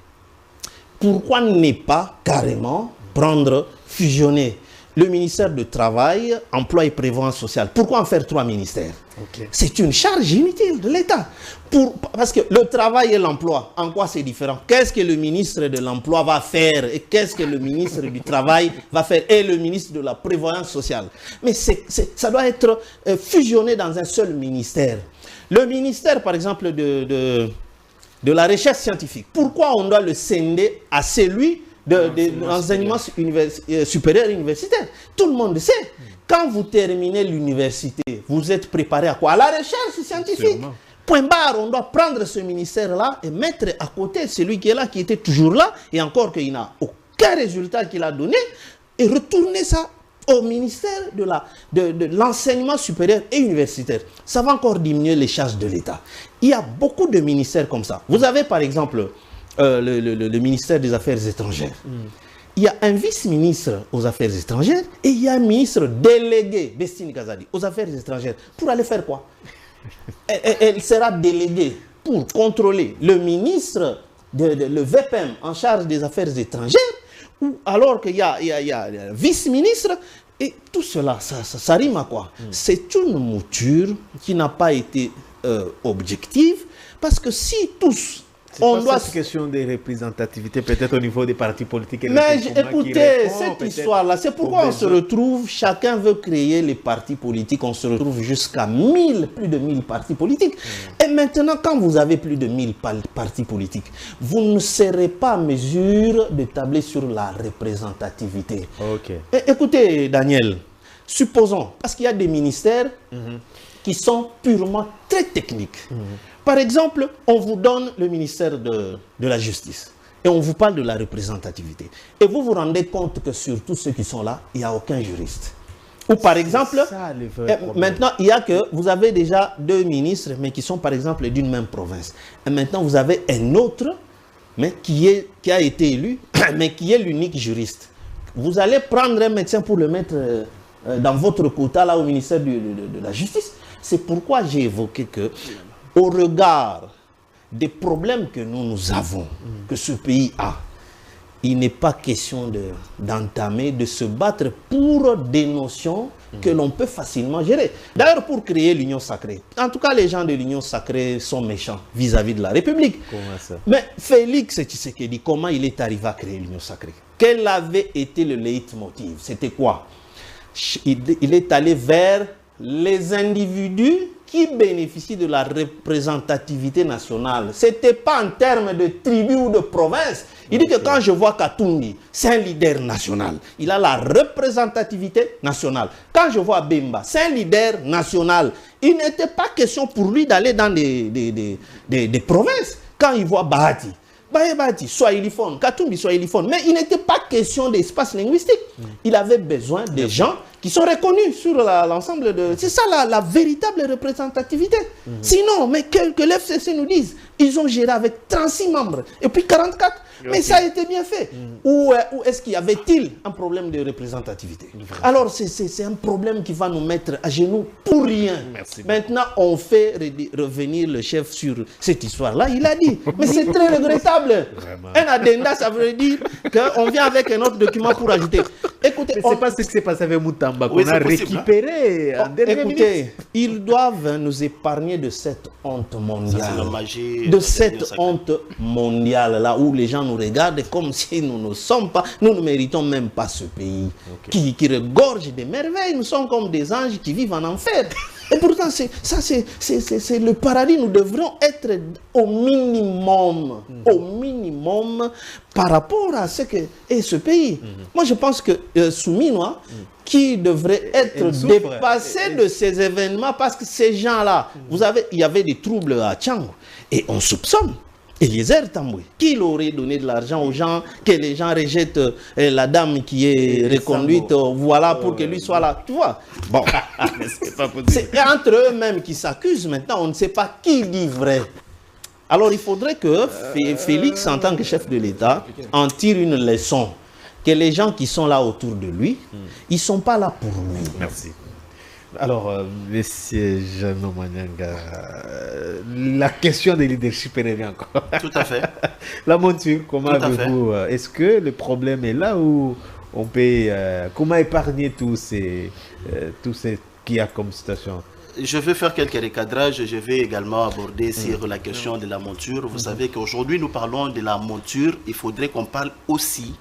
Speaker 4: pourquoi ne pas carrément fusionner le ministère du Travail, Emploi et Prévoyance sociale? Pourquoi en faire 3 ministères? C'est une charge inutile de l'État. Parce que le travail et l'emploi, en quoi c'est différent? Qu'est-ce que le ministre de l'Emploi va faire? Et qu'est-ce que le ministre du Travail va faire? Et le ministre de la Prévoyance sociale? Mais ça doit être fusionné dans un seul ministère. Le ministère, par exemple, de la recherche scientifique, pourquoi on doit le scinder à celui de l'enseignement supérieur universitaire? Tout le monde sait. Quand vous terminez l'université, vous êtes préparé à quoi? À la recherche scientifique.
Speaker 6: Point barre, on doit prendre ce ministère-là et mettre à côté celui qui est là, qui était toujours là, et encore qu'il n'a aucun résultat qu'il a donné, et retourner ça au ministère de l'enseignement supérieur et universitaire. Ça va encore diminuer les charges de l'État. Il y a beaucoup de ministères comme ça. Vous avez par exemple le ministère des Affaires étrangères. Il y a un vice-ministre aux Affaires étrangères et il y a un ministre délégué, Bestine Kazadi, aux Affaires étrangères. Pour aller faire quoi? Elle sera déléguée pour contrôler le ministre, le VPM en charge des Affaires étrangères, ou alors qu'il y a un vice-ministre, et tout cela, ça rime à quoi? C'est une mouture qui n'a pas été objective, parce que si tous...
Speaker 5: On doit cette question de représentativité, peut-être au niveau des partis politiques.
Speaker 6: Mais écoutez, cette histoire-là, c'est pourquoi on se retrouve, chacun veut créer les partis politiques, on se retrouve jusqu'à plus de 1000 partis politiques. Et maintenant, quand vous avez plus de 1000 partis politiques, vous ne serez pas en mesure de tabler sur la représentativité. Écoutez, Daniel, supposons, parce qu'il y a des ministères qui sont purement très techniques. Par exemple, on vous donne le ministère de la Justice et on vous parle de la représentativité. Et vous vous rendez compte que sur tous ceux qui sont là, il n'y a aucun juriste. Ou par exemple, maintenant, il y a que vous avez déjà 2 ministres, mais qui sont par exemple d'une même province. Et maintenant, vous avez un autre, mais qui a été élu, mais qui est l'unique juriste. Vous allez prendre un médecin pour le mettre dans votre quota là au ministère de la Justice. C'est pourquoi j'ai évoqué que au regard des problèmes que nous avons, que ce pays a, il n'est pas question d'entamer, de se battre pour des notions que l'on peut facilement gérer. D'ailleurs, pour créer l'Union sacrée, en tout cas, les gens de l'Union sacrée sont méchants vis-à-vis de la République.
Speaker 5: Comment ça?
Speaker 6: Mais Félix Tshisekedi, comment il est arrivé à créer l'Union sacrée? Quel avait été le leitmotiv? C'était quoi? Il est allé vers les individus qui bénéficient de la représentativité nationale. Ce n'était pas en termes de tribu ou de province. Il dit que quand je vois Katumbi, c'est un leader national. Il a la représentativité nationale. Quand je vois Bemba, c'est un leader national. Il n'était pas question pour lui d'aller dans des provinces. Quand il voit Bahati, soit iliphone, Katumbi soit iliphone. Mais il n'était pas question d'espace linguistique. Il avait besoin des gens qui sont reconnus sur l'ensemble de... C'est ça la véritable représentativité. Sinon, mais que l'FCC nous dise, ils ont géré avec 36 membres et puis 44. Mais ça a été bien fait. Ou est-ce qu'il y avait-il un problème de représentativité? Alors, c'est un problème qui va nous mettre à genoux pour rien. Maintenant, on fait revenir le chef sur cette histoire-là. Il a dit, mais c'est très regrettable. Un addenda, ça veut dire qu'on vient avec un autre document pour ajouter. Écoutez,
Speaker 5: c'est pas ce qui s'est passé avec Moutamba qu'on a récupéré en dernière minute.
Speaker 6: Écoutez, ils doivent nous épargner de cette honte mondiale. De cette honte mondiale, là où les gens nous regardent comme si nous ne sommes pas, nous ne méritons même pas ce pays qui regorge des merveilles. Nous sommes comme des anges qui vivent en enfer. Et pourtant, c'est le paradis. Nous devrons être au minimum par rapport à ce que est ce pays. Moi, je pense que Souminois, qui devrait être dépassé de ces événements, parce que ces gens-là, il y avait des troubles à Tchangou, et on soupçonne Eliezer Tamboué, qu'il aurait donné de l'argent aux gens, que les gens rejettent la dame qui est reconduite, voilà, pour que lui soit là. Tu vois? Bon, c'est entre eux-mêmes qui s'accusent maintenant, on ne sait pas qui dit vrai. Alors il faudrait que Félix, en tant que chef de l'État, en tire une leçon. Que les gens qui sont là autour de lui, ils ne sont pas là pour lui.
Speaker 5: Merci. Alors, monsieur Jeannot Manyanga, la question de leadership revient encore.
Speaker 2: Tout à fait.
Speaker 5: La monture, comment avez-vous... Est-ce que le problème est là où on peut... comment épargner tout ce qu'il y a comme situation?
Speaker 2: Je vais faire quelques recadrages. Je vais également aborder sur la question de la monture. Vous savez qu'aujourd'hui, nous parlons de la monture. Il faudrait qu'on parle aussi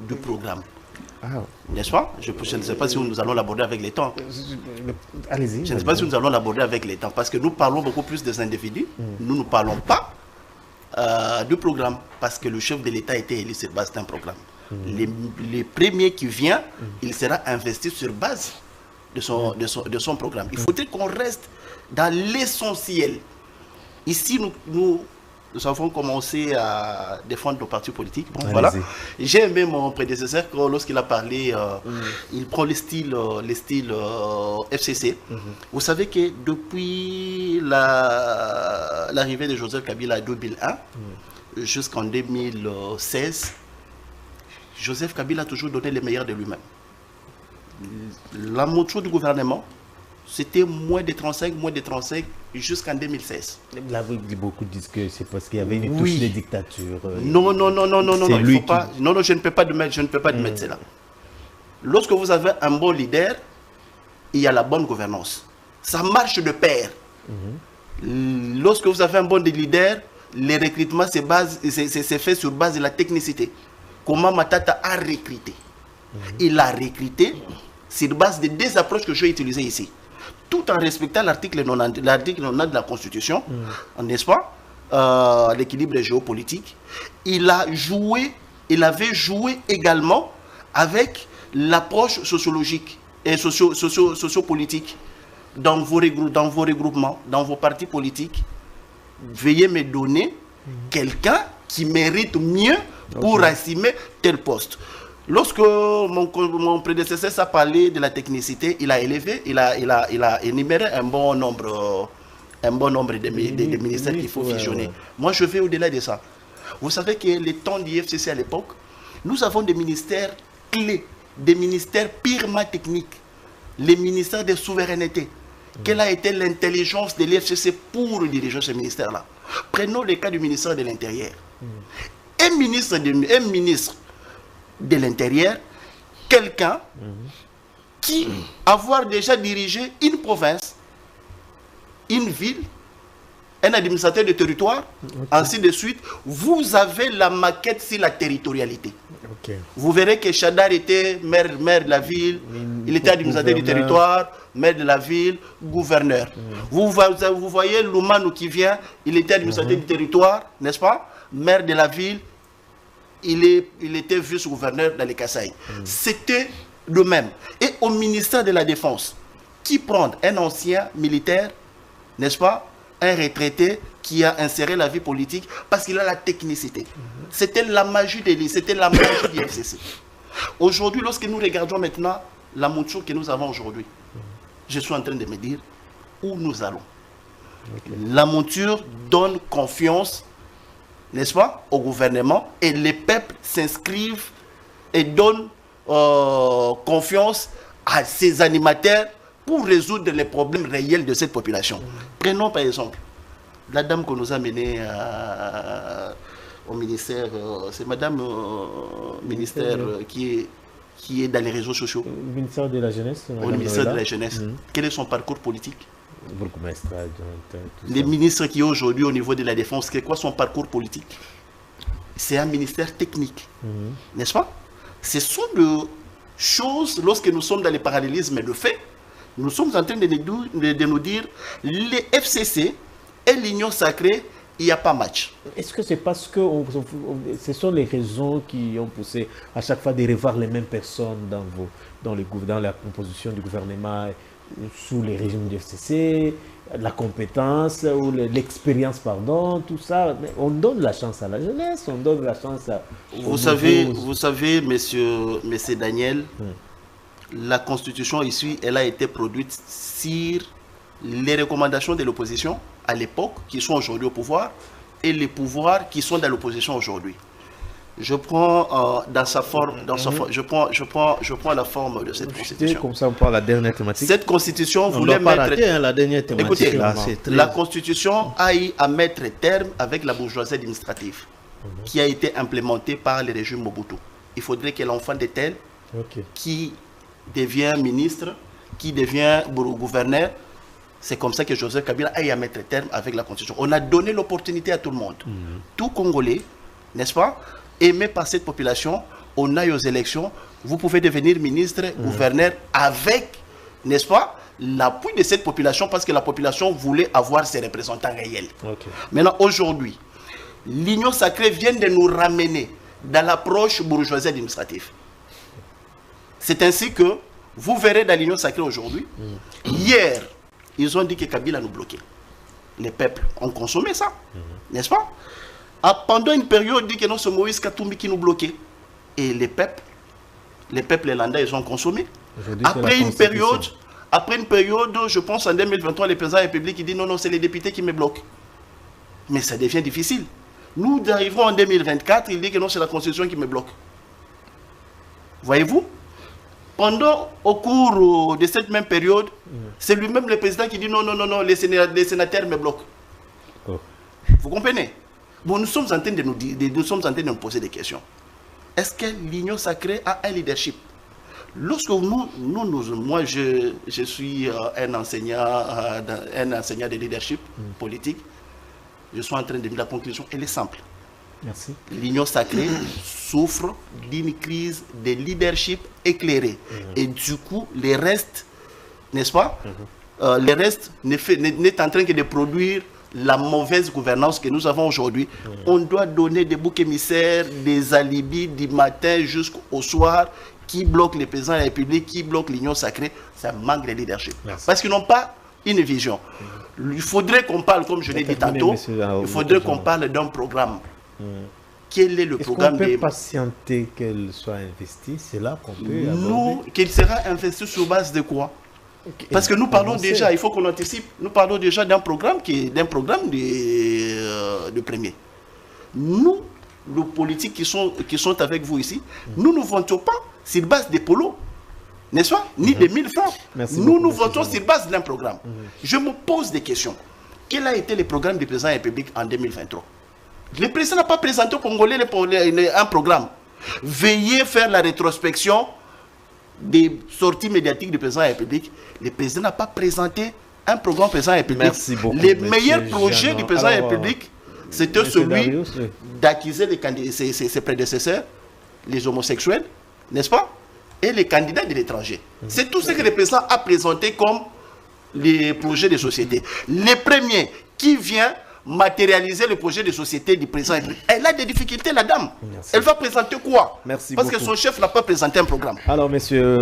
Speaker 2: du programme. N'est-ce pas? Je ne sais pas si nous allons l'aborder avec les temps.
Speaker 5: Allez-y.
Speaker 2: Je ne sais pas si nous allons l'aborder avec les temps. Parce que nous parlons beaucoup plus des individus. Nous ne parlons pas du programme. Parce que le chef de l'État a été élu sur base d'un programme. Les premiers qui viennent, il sera investi sur base de son programme. Il faudrait qu'on reste dans l'essentiel. Ici, nous avons commencé à défendre nos partis politiques. Bon, voilà. J'ai aimé mon prédécesseur lorsqu'il a parlé, il prend le style FCC. Vous savez que depuis l'arrivée de Joseph Kabila en 2001 jusqu'en 2016, Joseph Kabila a toujours donné le meilleur de lui-même. La motion du gouvernement, c'était moins de 35 jusqu'en 2016.
Speaker 5: Là, beaucoup disent que c'est parce qu'il y avait une touche de dictature.
Speaker 2: Non, il faut pas. Non, je ne peux pas admettre cela. Lorsque vous avez un bon leader, il y a la bonne gouvernance. Ça marche de pair. Lorsque vous avez un bon leader, les recrutements c'est fait sur base de la technicité. Comment Matata a recruté? Il a recruté sur base de deux approches que je vais utiliser ici. Tout en respectant l'article 90 de la Constitution, n'est-ce pas, l'équilibre géopolitique. Il avait joué également avec l'approche sociologique et sociopolitique dans vos regroupements, dans vos partis politiques. Veuillez me donner quelqu'un qui mérite mieux pour assumer tel poste. Lorsque mon prédécesseur a parlé de la technicité, il a énuméré un bon nombre de ministères qu'il faut fusionner. Moi, je vais au-delà de ça. Vous savez que les temps du FCC à l'époque, nous avons des ministères clés, des ministères purement techniques, les ministères de souveraineté. Quelle a été l'intelligence de l'FCC pour diriger ce ministère-là? Prenons le cas du ministère de l'Intérieur. Un ministre de l'Intérieur, quelqu'un qui avoir déjà dirigé une province, une ville, un administrateur de territoire, ainsi de suite, vous avez la maquette sur la territorialité. Vous verrez que Chadar était maire de la ville, il était administrateur du territoire, maire de la ville, gouverneur. Vous voyez Loumanou qui vient, il était administrateur du territoire, n'est-ce pas? Maire de la ville, il était vice-gouverneur dans les Kasaï. C'était le même. Et au ministère de la Défense, qui prend un ancien militaire, n'est-ce pas, un retraité qui a inséré la vie politique parce qu'il a la technicité. C'était la magie de l'île, c'était la magie du FCC. Aujourd'hui, lorsque nous regardons maintenant la monture que nous avons aujourd'hui, je suis en train de me dire où nous allons. La monture donne confiance, n'est-ce pas, au gouvernement, et les peuples s'inscrivent et donnent confiance à ces animateurs pour résoudre les problèmes réels de cette population. Prenons par exemple la dame que nous a menée au ministère, c'est madame ministère qui est dans les réseaux sociaux.
Speaker 5: Le ministère de la Jeunesse.
Speaker 2: Au ministère de la Jeunesse. Quel est son parcours politique? Les ministres qui est aujourd'hui au niveau de la Défense, c'est quoi son parcours politique? C'est un ministère technique, n'est-ce pas? Ce sont des choses, lorsque nous sommes dans les parallélismes de fait, nous sommes en train de nous dire, les FCC et l'Union sacrée, il n'y a pas match.
Speaker 5: Est-ce que c'est parce que ce sont les raisons qui ont poussé à chaque fois de revoir les mêmes personnes dans la composition du gouvernement sous les régimes du FCC, la compétence ou l'expérience, pardon, tout ça? On donne la chance à la jeunesse, on donne la chance à...
Speaker 2: Vous savez, monsieur Daniel, la Constitution ici, elle a été produite sur les recommandations de l'opposition à l'époque, qui sont aujourd'hui au pouvoir, et les pouvoirs qui sont dans l'opposition aujourd'hui. Je prends dans sa forme, je prends la forme de cette Constitution.
Speaker 5: Comme ça, on prend la dernière thématique.
Speaker 2: Cette Constitution voulait mettre...
Speaker 6: la dernière thématique.
Speaker 2: Écoutez, la Constitution a eu à mettre terme avec la bourgeoisie administrative, qui a été implémentée par le régime Mobutu. Il faudrait que l'enfant de tel, qui devient ministre, qui devient gouverneur, c'est comme ça que Joseph Kabila a eu à mettre terme avec la Constitution. On a donné l'opportunité à tout le monde. Tout Congolais, n'est-ce pas, aimé par cette population, on aille aux élections, vous pouvez devenir ministre, gouverneur avec, n'est-ce pas, l'appui de cette population parce que la population voulait avoir ses représentants réels. Maintenant, aujourd'hui, l'Union sacrée vient de nous ramener dans l'approche bourgeoisie administrative. C'est ainsi que vous verrez dans l'Union sacrée aujourd'hui, hier, ils ont dit que Kabila nous bloquait. les peuples ont consommé ça, n'est-ce pas? Pendant une période, on dit que non, c'est Moïse Katumbi qui nous bloquait. Et les peuples landais, ils ont consommé. Après une période, je pense en 2023, le président de la République, il dit non, non, c'est les députés qui me bloquent. Mais ça devient difficile. Nous arriverons en 2024, il dit que non, c'est la Constitution qui me bloque. Voyez-vous? Au cours de cette même période, c'est lui-même le président qui dit non, non, non, non, les sénateurs me bloquent. Oh. Vous comprenez? Bon, nous sommes en train de nous poser des questions. Est-ce que l'Union sacrée a un leadership? Lorsque moi je suis un enseignant de leadership politique, je suis en train de dire la conclusion, elle est simple.
Speaker 5: Merci.
Speaker 2: L'Union sacrée souffre d'une crise de leadership éclairé. Et du coup, les restes, n'est-ce pas, les restes n'est en train que de produire la mauvaise gouvernance que nous avons aujourd'hui. On doit donner des boucs émissaires, des alibis du matin jusqu'au soir qui bloquent les présidents de la République, qui bloquent l'Union sacrée. Ça manque de leadership. Merci. Parce qu'ils n'ont pas une vision. Il faudrait qu'on parle, comme je l'ai dit tantôt, il faudrait qu'on parle d'un programme. Quel est le programme?
Speaker 5: Est-ce qu'on peut patienter qu'elle soit investie? C'est là qu'on peut aborder.
Speaker 2: Qu'elle sera investie sur base de quoi? Parce que nous parlons déjà, il faut qu'on anticipe, nous parlons déjà d'un programme de premier. Nous, les politiques qui sont avec vous ici, nous ne votons pas sur base des polos, n'est-ce pas? Ni des 1000 francs. Nous votons sur base d'un programme. Je me pose des questions. Quel a été le programme du président de la République en 2023? Le président n'a pas présenté aux Congolais un programme. Veuillez faire la rétrospection des sorties médiatiques du président de la République. Le président n'a pas présenté un programme président de la République.
Speaker 5: Merci beaucoup.
Speaker 2: Les meilleurs projets du président de la République, c'était celui d'accuser ses prédécesseurs, les homosexuels, n'est-ce pas, et les candidats de l'étranger. C'est tout ce que le président a présenté comme les projets de société. Le premier qui vient matérialiser le projet de société du président. Elle a des difficultés, la dame. Merci. Elle va présenter quoi?
Speaker 5: Merci
Speaker 2: Parce
Speaker 5: beaucoup.
Speaker 2: Que son chef n'a pas présenté un programme.
Speaker 5: Alors, monsieur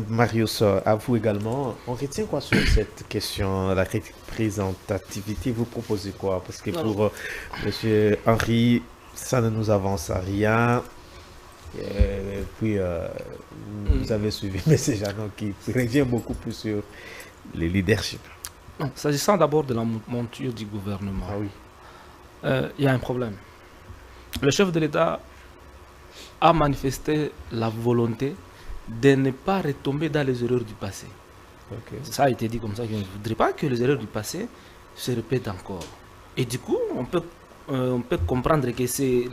Speaker 5: Marius, à vous également, on retient quoi sur cette question, la représentativité? Vous proposez quoi? Parce que pour monsieur Henri, ça ne nous avance à rien. Et puis, vous avez suivi M. Janon qui revient beaucoup plus sur le leadership.
Speaker 3: S'agissant d'abord de la monture du gouvernement, il y a un problème. Le chef de l'État a manifesté la volonté de ne pas retomber dans les erreurs du passé. Ça a été dit comme ça, qu'il ne voudrait pas que les erreurs du passé se répètent encore. Et du coup, on peut comprendre que c'est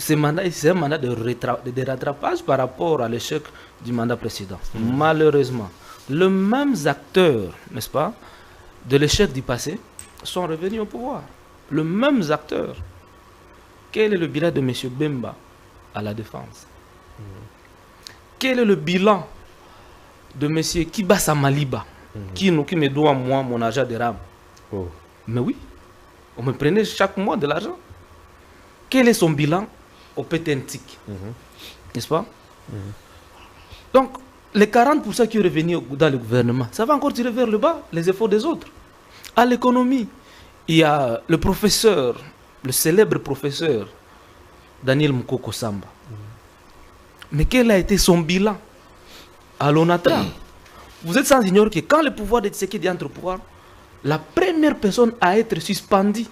Speaker 3: un mandat de rattrapage par rapport à l'échec du mandat précédent. Malheureusement, les mêmes acteurs, n'est-ce pas, de l'échec du passé sont revenus au pouvoir. Les mêmes acteurs. Quel est le bilan de M. Bemba à la défense? Quel est le bilan de M. Kibasa Maliba qui me doit, moi, mon argent de rame? Mais oui, on me prenait chaque mois de l'argent. Quel est son bilan au PTNTIC? N'est-ce pas? Donc, les 40% qui sont revenus dans le gouvernement, ça va encore tirer vers le bas les efforts des autres. À l'économie, il y a le professeur, le célèbre professeur Daniel Mukoko Samba. Mais quel a été son bilan à l'ONATRA? Vous êtes sans ignorer que quand le pouvoir de Tshisekedi entre au pouvoir, la première personne à être suspendue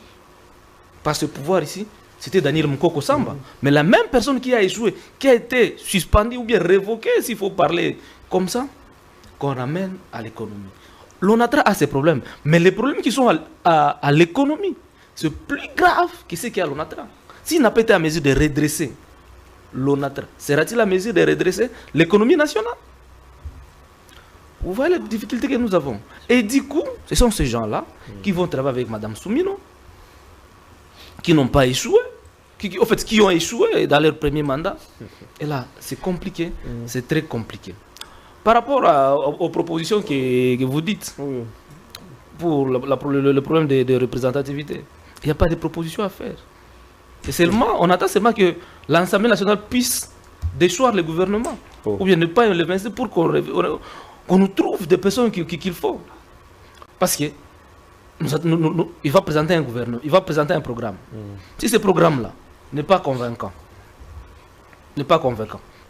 Speaker 3: par ce pouvoir ici, c'était Daniel Mukoko Samba. Mais la même personne qui a échoué, qui a été suspendue ou bien révoquée, s'il faut parler comme ça, qu'on ramène à l'économie. L'ONATRA a ses problèmes. Mais les problèmes qui sont à l'économie, c'est plus grave que ce qu'il y a à l'ONATRA. S'il n'a pas été à mesure de redresser l'ONATRA, sera-t-il à mesure de redresser l'économie nationale? Vous voyez les difficultés que nous avons. Et du coup, ce sont ces gens-là qui vont travailler avec Mme Soumino, qui n'ont pas échoué, qui ont échoué dans leur premier mandat. Et là, c'est compliqué, c'est très compliqué. Par rapport aux propositions que vous dites, pour le problème de représentativité, il n'y a pas de propositions à faire. Et seulement, on attend seulement que l'Assemblée nationale puisse déchoir le gouvernement, ou bien ne pas le vincer pour qu'on nous trouve des personnes qu'il faut. Parce que il va présenter un gouvernement, il va présenter un programme. Si ce programme-là n'est pas convaincant,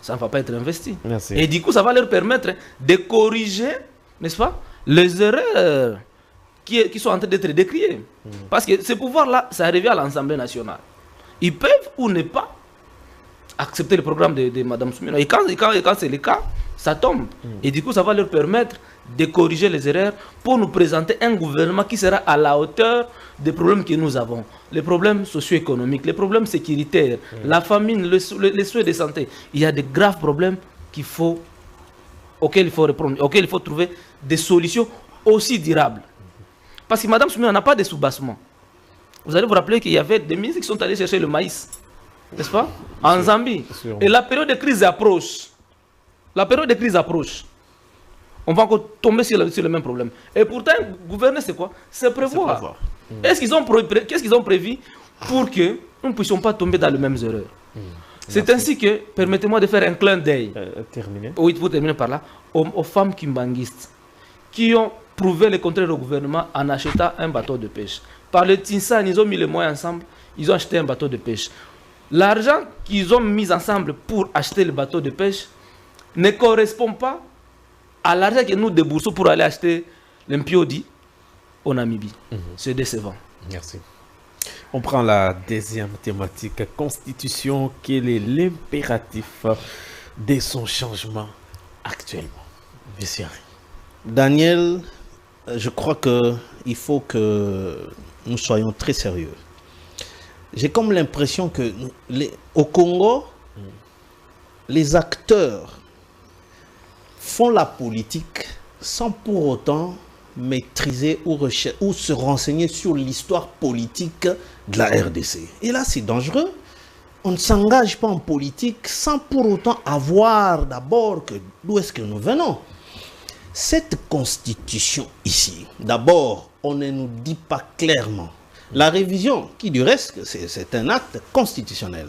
Speaker 3: ça ne va pas être investi.
Speaker 5: Merci.
Speaker 3: Et du coup, ça va leur permettre de corriger, n'est-ce pas, les erreurs qui sont en train d'être décriées. Parce que ce pouvoir-là, ça revient à l'Assemblée nationale. Ils peuvent ou ne pas accepter le programme de Mme Soumino. Et quand c'est le cas, ça tombe. Et du coup, ça va leur permettre de corriger les erreurs pour nous présenter un gouvernement qui sera à la hauteur des problèmes que nous avons. Les problèmes socio-économiques, les problèmes sécuritaires, la famine, les soins de santé. Il y a de graves problèmes auxquels il faut répondre, auxquels il faut trouver des solutions aussi durables. Parce que Mme Soumino n'a pas de soubassement. Vous allez vous rappeler qu'il y avait des ministres qui sont allés chercher le maïs, n'est-ce pas, en Zambie. Et la période de crise approche. On va encore tomber sur le même problème. Et pourtant, gouverner, c'est quoi? C'est prévoir. Qu'est-ce qu'ils ont prévu pour que nous ne puissions pas tomber dans les mêmes erreurs? C'est ainsi que, permettez-moi de faire un clin d'œil. Oui, pour terminer par là, aux femmes kimbanguistes qui ont prouvé le contraire au gouvernement en achetant un bateau de pêche. Par le Tinsan, ils ont mis les moyens ensemble, ils ont acheté un bateau de pêche. L'argent qu'ils ont mis ensemble pour acheter le bateau de pêche ne correspond pas à l'argent que nous déboursons pour aller acheter l'impiodi au Namibie. C'est décevant.
Speaker 5: Merci. On prend la deuxième thématique, constitution. Quel est l'impératif de son changement actuellement? Monsieur Henri.
Speaker 6: Daniel, je crois qu'il faut que nous soyons très sérieux. J'ai comme l'impression que au Congo, les acteurs font la politique sans pour autant maîtriser ou se renseigner sur l'histoire politique de la RDC. Et là, c'est dangereux. On ne s'engage pas en politique sans pour autant avoir d'abord d'où est-ce que nous venons. Cette constitution ici, d'abord, on ne nous dit pas clairement. La révision, qui du reste, c'est un acte constitutionnel.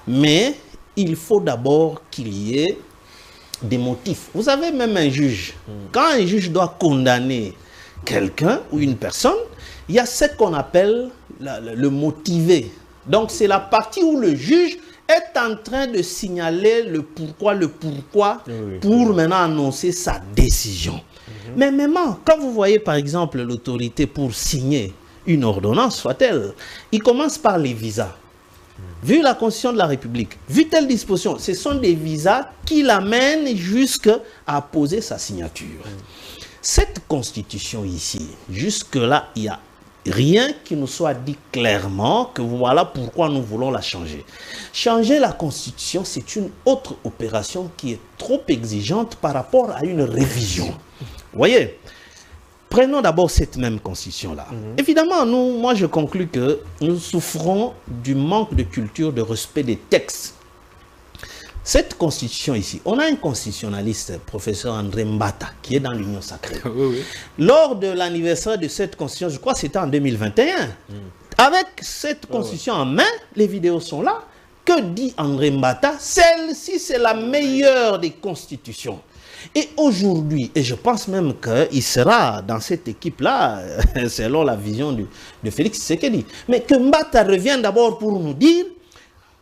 Speaker 6: Mais il faut d'abord qu'il y ait des motifs. Vous avez même un juge. Quand un juge doit condamner quelqu'un ou une personne, il y a ce qu'on appelle le motivé. Donc c'est la partie où le juge est en train de signaler le pourquoi pour maintenant annoncer sa décision. Mais même quand vous voyez par exemple l'autorité pour signer une ordonnance, soit-elle, il commence par les visas. Vu la Constitution de la République, vu telle disposition, ce sont des visas qui l'amènent jusqu'à poser sa signature. Cette constitution ici, jusque-là, il n'y a rien qui nous soit dit clairement que voilà pourquoi nous voulons la changer. Changer la constitution, c'est une autre opération qui est trop exigeante par rapport à une révision. Vous voyez? Prenons d'abord cette même constitution-là. Évidemment, moi je conclus que nous souffrons du manque de culture, de respect des textes. Cette constitution ici, on a un constitutionnaliste, professeur André Mbata, qui est dans l'Union sacrée. Lors de l'anniversaire de cette constitution, je crois que c'était en 2021, avec cette constitution en main, les vidéos sont là. Que dit André Mbata? Celle-ci, c'est la meilleure des constitutions. Et aujourd'hui, et je pense même qu'il sera dans cette équipe-là, selon la vision de Félix Tshisekedi, mais que Mbata revient d'abord pour nous dire,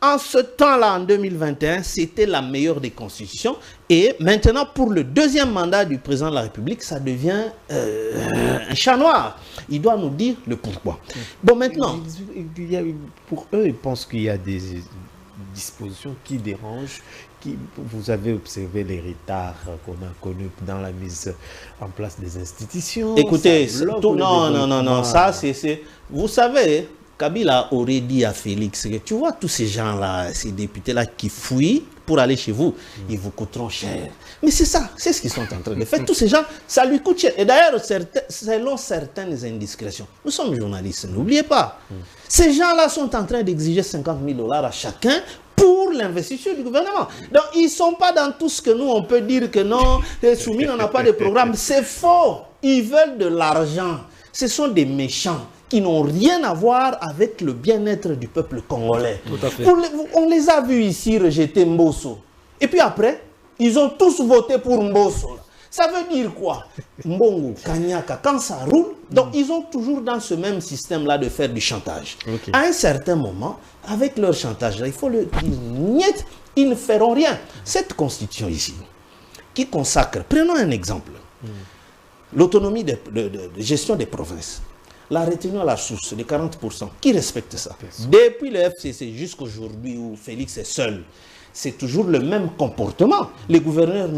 Speaker 6: en ce temps-là, en 2021, c'était la meilleure des constitutions. Et maintenant, pour le deuxième mandat du président de la République, ça devient un chat noir. Il doit nous dire le pourquoi. Bon, maintenant...
Speaker 5: Pour eux, ils pensent qu'il y a des dispositions qui dérangent. Vous avez observé les retards qu'on a connus dans la mise en place des institutions.
Speaker 6: Écoutez, non, ça c'est... Vous savez, Kabila aurait dit à Félix, tu vois tous ces gens-là, ces députés-là qui fuient pour aller chez vous, ils vous coûteront cher. Mais c'est ça, c'est ce qu'ils sont en train de faire. Tous ces gens, ça lui coûte cher. Et d'ailleurs, selon certaines indiscrétions, nous sommes journalistes, n'oubliez pas. Ces gens-là sont en train d'exiger 50 000 $ à chacun pour l'investiture du gouvernement. Donc, ils ne sont pas dans tout ce que nous, on peut dire que non, Soumine, on n'a pas de programme. C'est faux. Ils veulent de l'argent. Ce sont des méchants qui n'ont rien à voir avec le bien-être du peuple congolais.
Speaker 3: Tout à fait.
Speaker 6: On les a vus ici rejeter Mbosso. Et puis après, ils ont tous voté pour Mbosso. Ça veut dire quoi? Mbongo, Kanyaka, quand ça roule, donc ils ont toujours dans ce même système-là de faire du chantage.
Speaker 5: Ok.
Speaker 6: À un certain moment, avec leur chantage-là, il faut le dire, niet, ils ne feront rien. Cette constitution ici, qui consacre, prenons un exemple, l'autonomie de gestion des provinces, la retenue à la source de 40%, qui respecte ça? Depuis le FCC jusqu'aujourd'hui où Félix est seul, c'est toujours le même comportement. Les gouverneurs,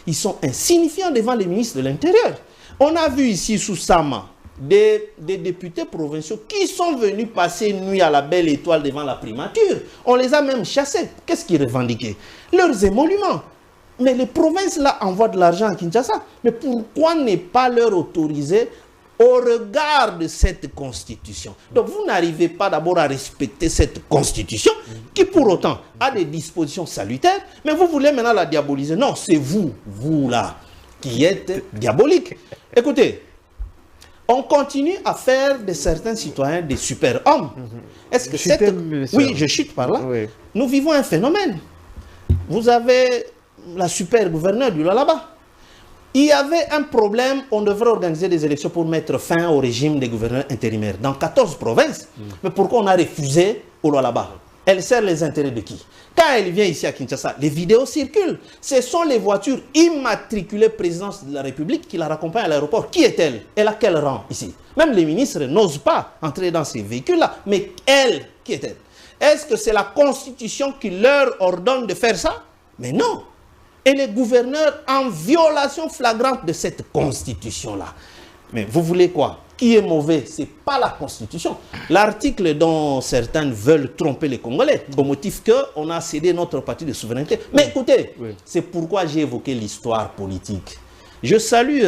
Speaker 6: ils sont insignifiants devant les ministres de l'Intérieur. On a vu ici sous Sama des députés provinciaux qui sont venus passer une nuit à la Belle Étoile devant la primature. On les a même chassés. Qu'est-ce qu'ils revendiquaient? Leurs émoluments. Mais les provinces là envoient de l'argent à Kinshasa. Mais pourquoi ne pas leur autoriser au regard de cette constitution? Donc vous n'arrivez pas d'abord à respecter cette constitution qui pour autant a des dispositions salutaires, mais vous voulez maintenant la diaboliser. Non, c'est vous là, qui êtes diabolique. Écoutez, on continue à faire de certains citoyens des super-hommes. Est-ce que cette... Oui, je chute par là.
Speaker 5: Oui.
Speaker 6: Nous vivons un phénomène. Vous avez la super-gouverneure du Lualaba. Il y avait un problème, on devrait organiser des élections pour mettre fin au régime des gouverneurs intérimaires dans 14 provinces. Mais pourquoi on a refusé au Lualaba? Elle sert les intérêts de qui? Quand elle vient ici à Kinshasa, les vidéos circulent. Ce sont les voitures immatriculées présidence de la République qui la raccompagnent à l'aéroport. Qui est-elle? Elle a quel rang ici? Même les ministres n'osent pas entrer dans ces véhicules-là. Mais elle, qui est-elle? Est-ce que c'est la Constitution qui leur ordonne de faire ça? Mais non. Et les gouverneurs en violation flagrante de cette constitution-là. Mais vous voulez quoi? Qui est mauvais? Ce n'est pas la constitution. L'article dont certains veulent tromper les Congolais, au motif qu'on a cédé notre partie de souveraineté. Mais écoutez, c'est pourquoi j'ai évoqué l'histoire politique. Je salue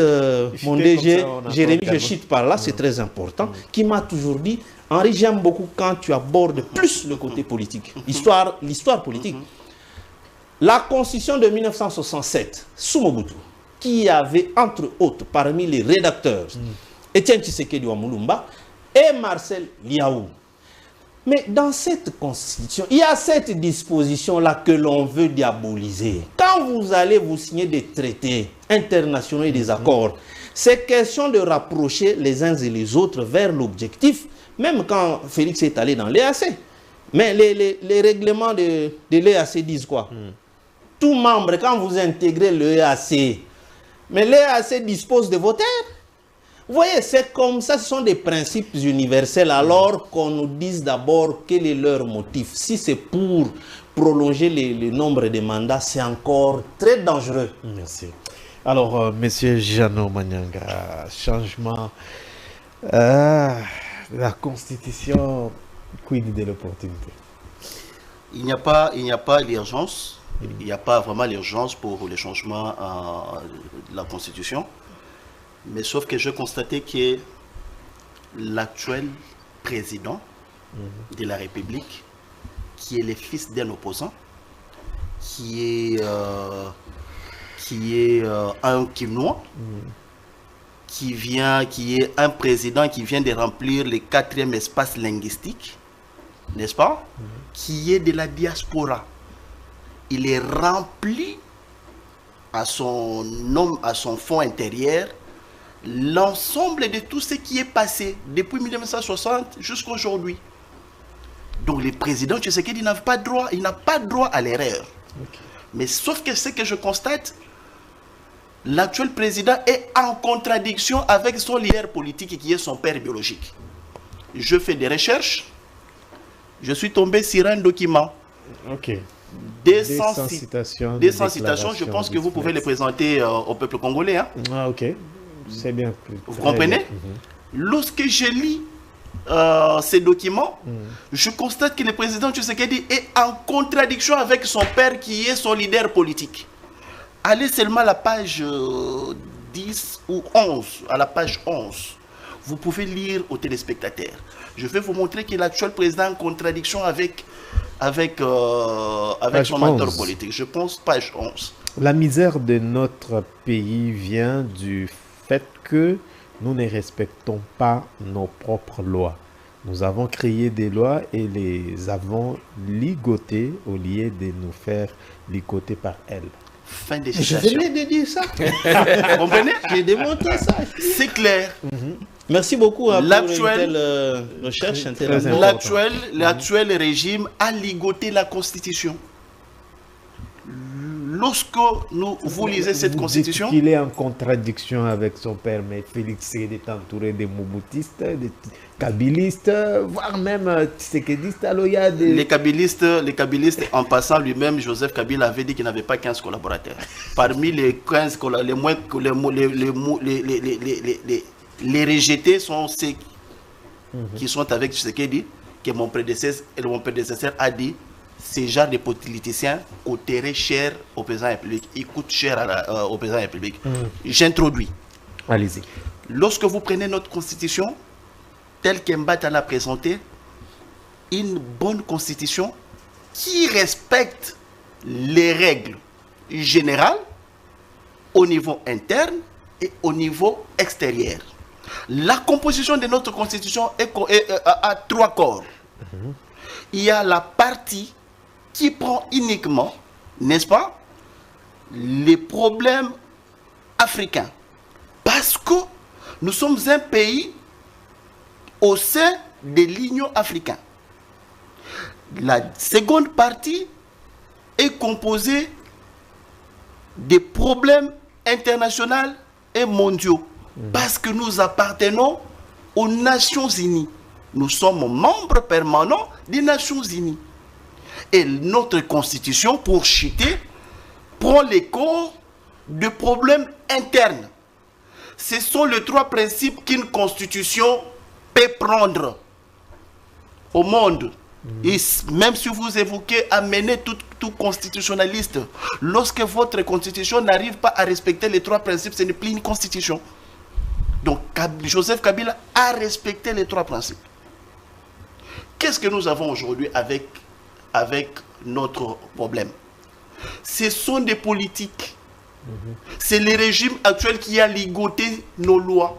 Speaker 6: mon DG, Jérémy, je chute par là, c'est très important, qui m'a toujours dit, Henri, j'aime beaucoup quand tu abordes plus le côté politique, l'histoire politique. La constitution de 1967, sous Mobutu, qui avait entre autres parmi les rédacteurs Étienne Tshisekedi Wamulumba et Marcel Liaou. Mais dans cette constitution, il y a cette disposition-là que l'on veut diaboliser. Quand vous allez vous signer des traités internationaux et des accords, c'est question de rapprocher les uns et les autres vers l'objectif, même quand Félix est allé dans l'EAC. Mais les règlements de l'EAC disent quoi? Tout membre, quand vous intégrez l'EAC, mais l'EAC dispose de vos terres. Vous voyez, c'est comme ça, ce sont des principes universels, alors qu'on nous dise d'abord quel est leur motif. Si c'est pour prolonger le nombre de mandats, c'est encore très dangereux.
Speaker 5: Merci. Alors, monsieur Jeannot Manyanga, changement la Constitution, quid de l'opportunité?
Speaker 2: Il n'y a pas l'urgence. Il n'y a pas vraiment l'urgence pour le changement de la Constitution. Mais sauf que je constatais que l'actuel président de la République, qui est le fils d'un opposant, qui est un Quinois, qui est un président qui vient de remplir le 4e espace linguistique, n'est-ce pas? Qui est de la diaspora. Il est rempli à son fond intérieur l'ensemble de tout ce qui est passé depuis 1960 jusqu'à aujourd'hui. Donc le président Tshisekedi n'a pas droit, il n'a pas droit à l'erreur. Mais sauf que ce que je constate, l'actuel président est en contradiction avec son leader politique qui est son père biologique. Je fais des recherches, je suis tombé sur un document.
Speaker 5: Ok.
Speaker 2: 200 citations, je pense que vous pouvez les présenter au peuple congolais. Hein.
Speaker 5: Ah, ok. C'est bien.
Speaker 2: Vous comprenez? Lorsque je lis ces documents, je constate que le président Tshisekedi est en contradiction avec son père qui est son leader politique. Allez seulement à la page 10 ou 11, à la page 11. Vous pouvez lire aux téléspectateurs. Je vais vous montrer que l'actuel président est en contradiction avec son mentor politique. Je pense page 11.
Speaker 5: La misère de notre pays vient du fait que nous ne respectons pas nos propres lois. Nous avons créé des lois et les avons ligotées au lieu de nous faire ligoter par elles.
Speaker 2: fin des
Speaker 6: Je
Speaker 2: citations.
Speaker 6: venais de dire ça.
Speaker 2: Vous comprenez?
Speaker 6: J'ai démontré ça.
Speaker 2: C'est clair.
Speaker 6: Merci beaucoup pour une
Speaker 2: L'actuel-
Speaker 6: telle recherche
Speaker 5: Très
Speaker 6: intéressante.
Speaker 2: L'actuel régime a ligoté la Constitution. Lorsque vous lisez cette
Speaker 5: Vous
Speaker 2: Constitution,
Speaker 5: dites qu'il est en contradiction avec son père, mais Félix Tshisekedi est entouré de Mobutistes, de Kabylistes, voire même Tshisekidistes. Alors il y a des...
Speaker 2: les kabylistes, en passant lui-même, Joseph Kabila avait dit qu'il n'avait pas 15 collaborateurs. Parmi les 15 les rejetés sont ceux qui sont avec Tshisekedi, que mon prédécesseur a dit. Ces genres de politiciens coûteraient cher au président de la République. Ils coûtent cher au président de la République. J'introduis.
Speaker 5: Allez-y.
Speaker 2: Lorsque vous prenez notre constitution, telle qu'Mbata l'a présentée, une bonne constitution qui respecte les règles générales au niveau interne et au niveau extérieur. La composition de notre constitution a 3 corps. Il y a la partie qui prend uniquement, n'est-ce pas, les problèmes africains. Parce que nous sommes un pays au sein de l'Union africaine. La seconde partie est composée des problèmes internationaux et mondiaux. Parce que nous appartenons aux Nations Unies. Nous sommes membres permanents des Nations Unies. Et notre constitution, pour chuter, prend les corps de problèmes internes. Ce sont les 3 principes qu'une constitution peut prendre au monde. Et même si vous évoquez amener tout constitutionnaliste, lorsque votre constitution n'arrive pas à respecter les 3 principes, ce n'est plus une constitution. Donc Joseph Kabila a respecté les 3 principes. Qu'est-ce que nous avons aujourd'hui avec notre problème? Ce sont des politiques. C'est le régime actuel qui a ligoté nos lois.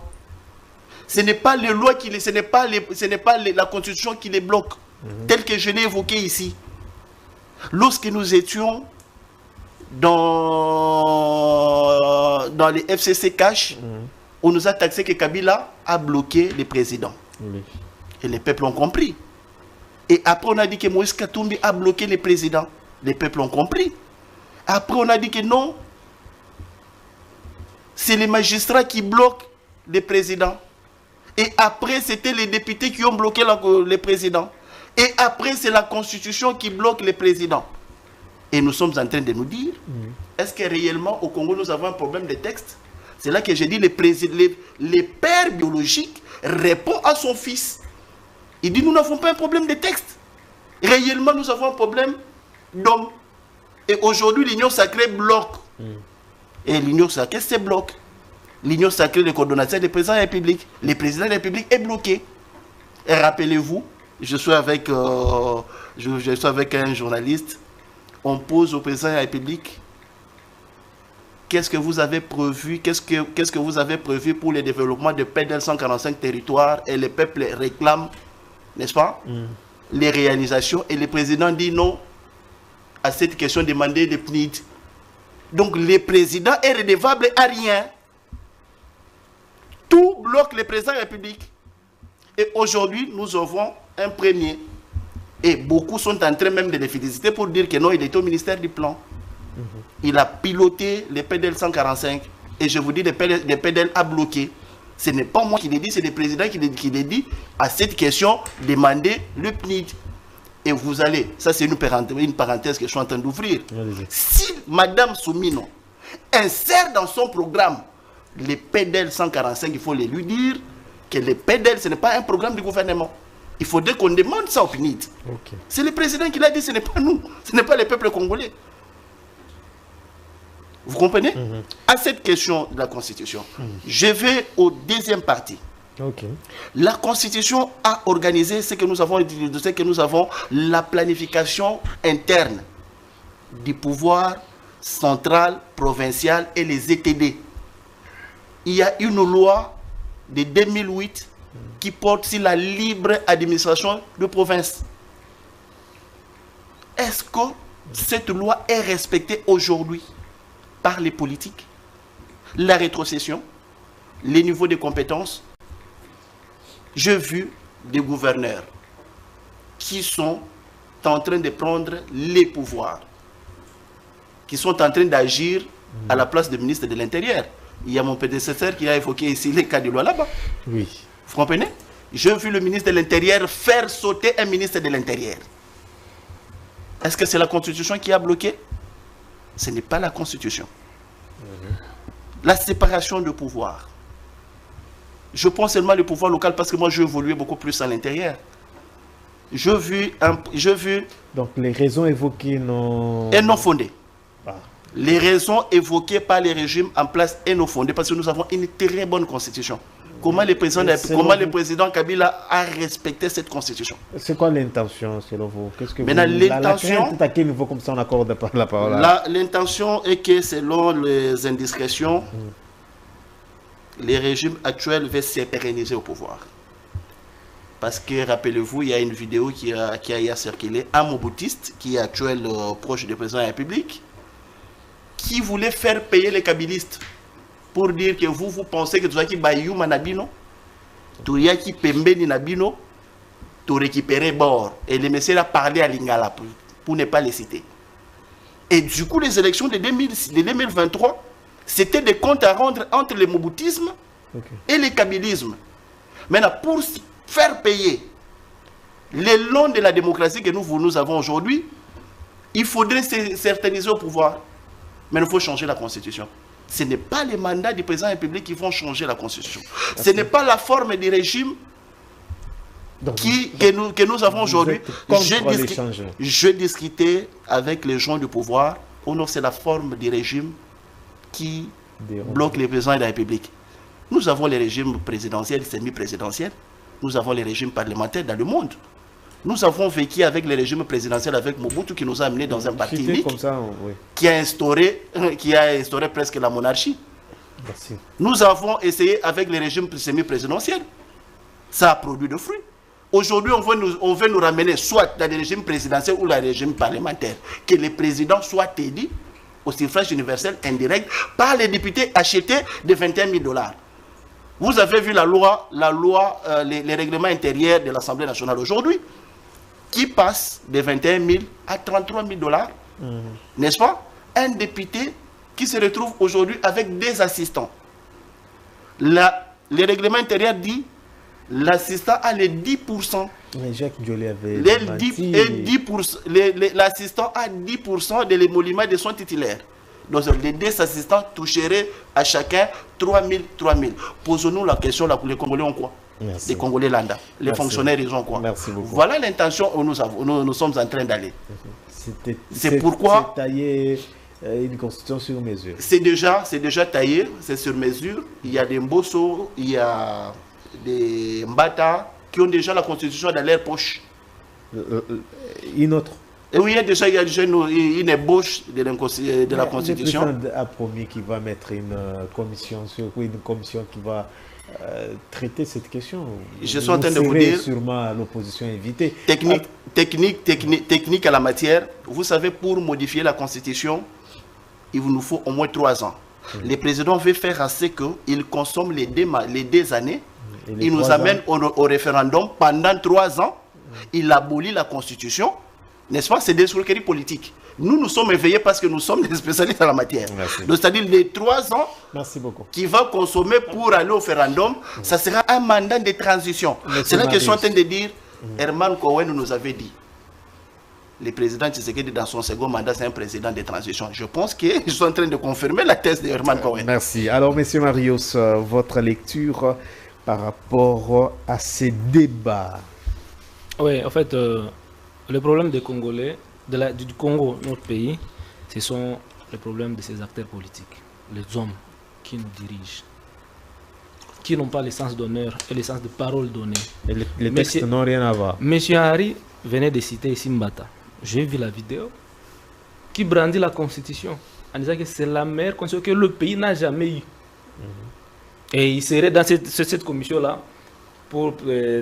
Speaker 2: Ce n'est pas les lois ce n'est pas la constitution qui les bloque, tel que je l'ai évoqué ici. Lorsque nous étions dans les FCC cash, on nous a taxé que Kabila a bloqué les présidents.
Speaker 5: Oui.
Speaker 2: Et les peuples ont compris. Et après, on a dit que Moïse Katumbi a bloqué les présidents. Les peuples ont compris. Après, on a dit que non, c'est les magistrats qui bloquent les présidents. Et après, c'était les députés qui ont bloqué les présidents. Et après, c'est la Constitution qui bloque les présidents. Et nous sommes en train de nous dire, est-ce que réellement, au Congo, nous avons un problème de texte? C'est là que j'ai dit, les pères biologiques répondent à son fils. Il dit, nous n'avons pas un problème de texte. Réellement, nous avons un problème d'homme. Et aujourd'hui, l'Union sacrée bloque. Et l'Union sacrée, c'est bloque. L'Union sacrée, le coordonnateur des présidents de la République. Le président de la République est bloqué. Et rappelez-vous, je suis avec un journaliste. On pose au président de la République, qu'est-ce que vous avez prévu, qu'est-ce que vous avez prévu pour le développement de PEDEL 145 territoires, et les peuples réclament, n'est-ce pas, les réalisations, et le président dit non à cette question demandée de PNID. Donc le président est redevable à rien. Tout bloque le président de la République. Et aujourd'hui, nous avons un premier. Et beaucoup sont en train même de les féliciter pour dire que non, il était au ministère du Plan. Il a piloté les PEDEL 145. Et je vous dis, les PEDEL a bloqué. Ce n'est pas moi qui l'ai dit, c'est le président qui l'a dit à cette question, demander le PNID. Et vous allez, ça c'est une parenthèse que je suis en train d'ouvrir. Si Madame Soumino insère dans son programme les PEDEL 145, il faut lui dire que les PEDEL, ce n'est pas un programme du gouvernement. Il faudrait qu'on demande ça au PNID. C'est le président qui l'a dit, ce n'est pas nous, ce n'est pas le peuple congolais. Vous comprenez? À cette question de la Constitution, je vais au deuxième partie. La Constitution a organisé ce que nous avons, la planification interne du pouvoir central, provincial et les ETD. Il y a une loi de 2008 qui porte sur la libre administration de province. Est-ce que cette loi est respectée aujourd'hui? par les politiques, la rétrocession, les niveaux de compétences. J'ai vu des gouverneurs qui sont en train de prendre les pouvoirs, qui sont en train d'agir à la place du ministre de l'Intérieur. Il y a mon prédécesseur qui a évoqué ici les cas de loi là-bas.
Speaker 5: Oui.
Speaker 2: Vous comprenez? J'ai vu le ministre de l'Intérieur faire sauter un ministre de l'Intérieur. Est-ce que c'est la Constitution qui a bloqué? Ce n'est pas la Constitution. La séparation de pouvoir. Je pense seulement au pouvoir local parce que moi, j'ai évolué beaucoup plus à l'intérieur. Je vu...
Speaker 5: Donc, les raisons évoquées non...
Speaker 2: Et non fondées.
Speaker 5: Ah.
Speaker 2: Les raisons évoquées par les régimes en place et non fondées parce que nous avons une très bonne constitution. Comment le président Kabila a respecté cette constitution? C'est
Speaker 5: quoi l'intention selon vous? Qu'est-ce que
Speaker 2: maintenant, l'intention...
Speaker 5: à quel niveau comme ça on accorde la parole?
Speaker 2: L'intention est que selon les indiscrétions, les régimes actuels veulent se pérenniser au pouvoir. Parce que, rappelez-vous, il y a une vidéo qui a circulé, un moboutiste, qui est actuel proche du président de la République, qui voulait faire payer les kabylistes pour dire que vous pensez que tu as qui bayou manabino, tu as qui pembeni nabino, tu récupérer bord. Et le monsieur a parlé à Lingala pour ne pas les citer. Et du coup, les élections de 2023, c'était des comptes à rendre entre le moboutisme et le kabylisme. Maintenant, pour faire payer les longs de la démocratie que nous avons aujourd'hui, il faudrait s'éterniser au pouvoir. Mais il faut changer la constitution. Ce n'est pas les mandats du président de la République qui vont changer la constitution. Ce n'est pas la forme du régime que nous avons aujourd'hui. Je discutais avec les gens du pouvoir. C'est la forme du régime qui bloque les présidents de la République. Nous avons les régimes présidentiels, semi-présidentiels. Nous avons les régimes parlementaires dans le monde. Nous avons vécu avec les régimes présidentiels, avec Mobutu, qui nous a amenés dans un parti unique,
Speaker 5: comme ça, oui.
Speaker 2: qui a instauré presque la monarchie.
Speaker 5: Merci.
Speaker 2: Nous avons essayé avec les régimes semi-présidentiels. Ça a produit de fruits. Aujourd'hui, on veut nous ramener soit dans les régimes présidentiels ou dans les régimes parlementaires. Que les présidents soient élus au suffrage universel indirect par les députés achetés de 21 000 $. Vous avez vu les règlements intérieurs de l'Assemblée nationale aujourd'hui, qui passe de 21 000 à 33 000 $. N'est-ce pas? Un député qui se retrouve aujourd'hui avec des assistants. Le règlement intérieur dit l'assistant a les 10%.
Speaker 5: Mais Jacques Joly avait
Speaker 2: l'assistant a 10% de l'émolument de son titulaire. Donc les 10 assistants toucheraient à chacun 3 000. Posons-nous la question, les Congolais ont quoi?
Speaker 5: Merci.
Speaker 2: Les Congolais lambda. Les fonctionnaires, ils ont quoi?
Speaker 5: Merci beaucoup.
Speaker 2: Voilà l'intention où nous sommes en train d'aller. C'est pourquoi...
Speaker 5: C'est taillé une constitution sur mesure.
Speaker 2: C'est déjà taillé, c'est sur mesure. Il y a des Mbosso, il y a des Mbata qui ont déjà la constitution dans leur poche.
Speaker 5: Une autre?
Speaker 2: Et oui, il y a déjà une ébauche de la constitution.
Speaker 5: Le président a promis qu'il va mettre une commission qui va traiter cette question.
Speaker 2: Je suis en train de vous dire,
Speaker 5: sûrement l'opposition invitée.
Speaker 2: Technique à la matière. Vous savez, pour modifier la constitution, il nous faut au moins 3 ans. Le président veut faire à ce qu'il consomme les 2 années. Il nous amène au référendum pendant 3 ans. Il abolit la constitution. N'est-ce pas? C'est des escroqueries politiques. Nous sommes éveillés parce que nous sommes des spécialistes en la matière. Donc, c'est-à-dire les 3 ans qui va consommer pour aller au référendum, ça sera un mandat de transition. C'est là que je suis en train de dire, Herman Cohen nous avait dit, le président Tshisekedi dans son second mandat, c'est un président de transition. Je pense que je suis en train de confirmer la thèse de Herman Cohen.
Speaker 5: Merci. Alors, M. Marius, votre lecture par rapport à ces débats?
Speaker 3: Oui, en fait... le problème des Congolais, du Congo, notre pays, ce sont les problèmes de ces acteurs politiques, les hommes qui nous dirigent, qui n'ont pas le sens d'honneur et le sens de parole donnée.
Speaker 5: Les textes n'ont rien à voir.
Speaker 3: Monsieur Harry venait de citer ici Mbata. J'ai vu la vidéo qui brandit la Constitution en disant que c'est la meilleure Constitution que le pays n'a jamais eue. Et il serait dans cette commission-là pour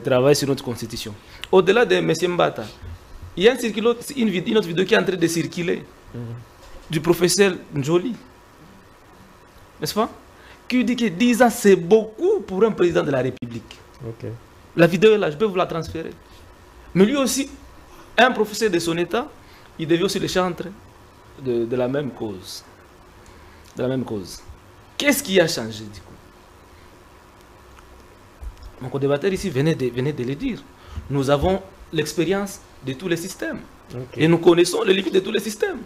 Speaker 3: travailler sur notre Constitution. Au-delà de M. Mbata, il y a une autre vidéo qui est en train de circuler du professeur Njoli n'est-ce pas? Qui dit que 10 ans, c'est beaucoup pour un président de la République.
Speaker 5: Ok.
Speaker 3: La vidéo est là, je peux vous la transférer. Mais lui aussi, un professeur de son état, il devient aussi le chantre de la même cause. De la même cause. Qu'est-ce qui a changé du coup? Mon co-débatteur ici venait de le dire. Nous avons l'expérience de tous les systèmes.
Speaker 5: Ok.
Speaker 3: Et nous connaissons les limites de tous les systèmes.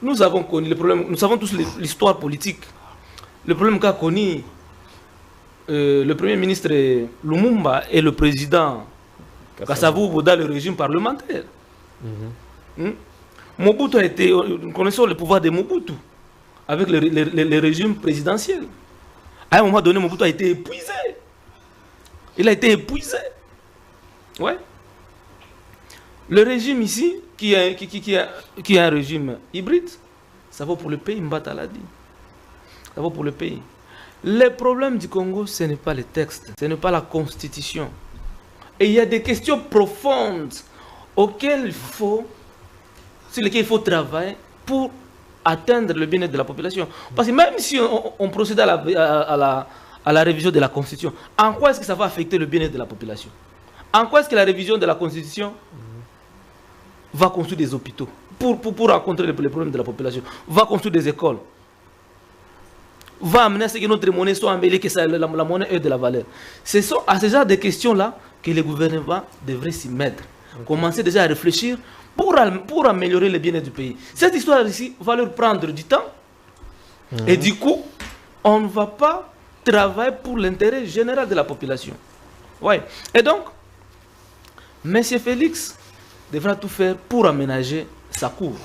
Speaker 3: Nous avons connu le problème, nous savons tous l'histoire politique. Le problème qu'a connu le premier ministre Lumumba et le président Kasavubu dans le régime parlementaire. Mobutu a été, nous connaissons le pouvoir de Mobutu avec le régime présidentiel. À un moment donné, Mobutu a été épuisé. Il a été épuisé. Ouais. Le régime ici, qui est un régime hybride, ça vaut pour le pays, Mbata l'a dit. Ça vaut pour le pays. Le problème du Congo, ce n'est pas les textes, ce n'est pas la constitution. Et il y a des questions profondes sur lesquelles il faut travailler pour atteindre le bien-être de la population. Parce que même si on procède à la révision de la constitution, en quoi est-ce que ça va affecter le bien-être de la population? En quoi est-ce que la révision de la constitution va construire des hôpitaux pour rencontrer les problèmes de la population, va construire des écoles, va amener à ce que notre monnaie soit embellie, que la monnaie ait de la valeur? Ce sont à ce genre de questions-là que les gouvernements devraient s'y mettre. Commencer déjà à réfléchir pour améliorer le bien-être du pays. Cette histoire ici va leur prendre du temps. Et du coup, on ne va pas travailler pour l'intérêt général de la population. Ouais. Et donc, M. Félix devra tout faire pour aménager sa cour.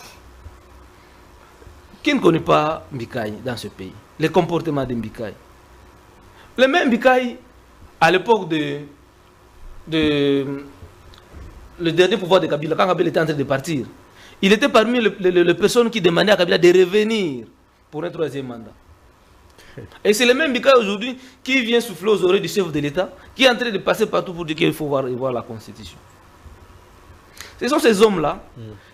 Speaker 3: Qui ne connaît pas Mbikaï dans ce pays? Les comportements de Mbikaï. Le même Mbikaï, à l'époque le dernier pouvoir de Kabila, quand Kabila était en train de partir, il était parmi les personnes qui demandaient à Kabila de revenir pour un 3e mandat. Et c'est le même Mbikaï aujourd'hui qui vient souffler aux oreilles du chef de l'État, qui est en train de passer partout pour dire qu'il faut voir la Constitution. Ce sont ces hommes-là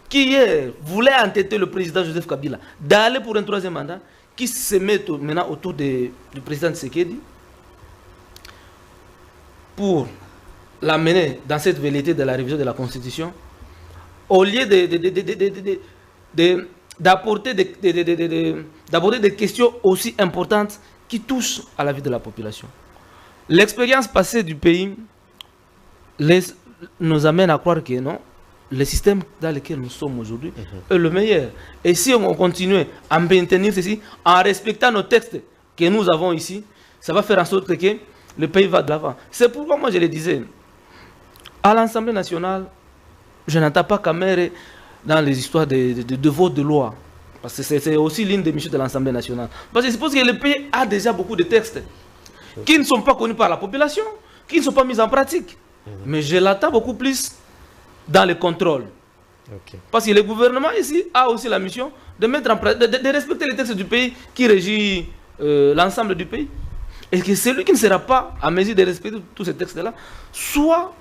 Speaker 3: qui hier voulaient entêter le président Joseph Kabila d'aller pour un 3e mandat, qui se mettent maintenant autour du président Tshisekedi pour l'amener dans cette velléité de la révision de la Constitution, au lieu d'apporter des questions aussi importantes qui touchent à la vie de la population. L'expérience passée du pays nous amène à croire que non, le système dans lequel nous sommes aujourd'hui est le meilleur. Et si on continue à maintenir ceci, en respectant nos textes que nous avons ici, ça va faire en sorte que le pays va de l'avant. C'est pourquoi moi je le disais, à l'Assemblée nationale, je n'entends pas Kamere dans les histoires de vote de loi. Parce que c'est aussi l'une des missions de l'Assemblée nationale. Parce que je suppose que le pays a déjà beaucoup de textes qui ne sont pas connus par la population, qui ne sont pas mis en pratique. Mais je l'attends beaucoup plus dans le contrôle. Parce que le gouvernement ici a aussi la mission de mettre en pratique, de respecter les textes du pays qui régit l'ensemble du pays. Et que celui qui ne sera pas à mesure de respecter tous ces textes-là soit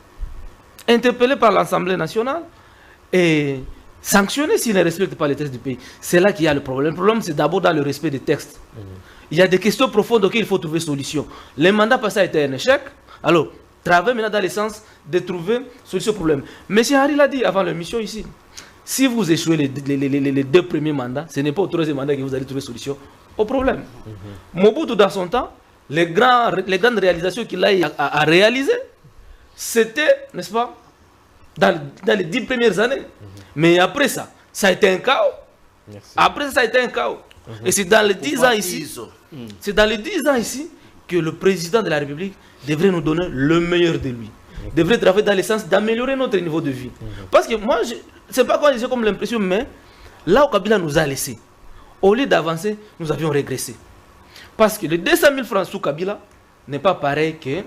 Speaker 3: interpellé par l'Assemblée nationale et sanctionné s'il ne respecte pas les textes du pays. C'est là qu'il y a le problème. Le problème, c'est d'abord dans le respect des textes. Il y a des questions profondes auxquelles il faut trouver solution. Le mandat passé a été un échec. Alors, travaillez maintenant dans le sens de trouver solution au problème. M. Henry l'a dit avant l'émission ici. Si vous échouez les 2 premiers mandats, ce n'est pas au 3e mandat que vous allez trouver solution au problème. Mobutu, dans son temps, les grandes réalisations qu'il a à réaliser, c'était, n'est-ce pas, dans les 10 premières années. Mais après ça, ça a été un chaos. Après ça a été un chaos. Et c'est dans les 10 ans ici, que le président de la République devrait nous donner le meilleur de lui. Devrait travailler dans le sens d'améliorer notre niveau de vie. Parce que moi, c'est pas quoi j'ai comme l'impression, mais là où Kabila nous a laissé, au lieu d'avancer, nous avions régressé. Parce que les 200 000 francs sous Kabila n'est pas pareil que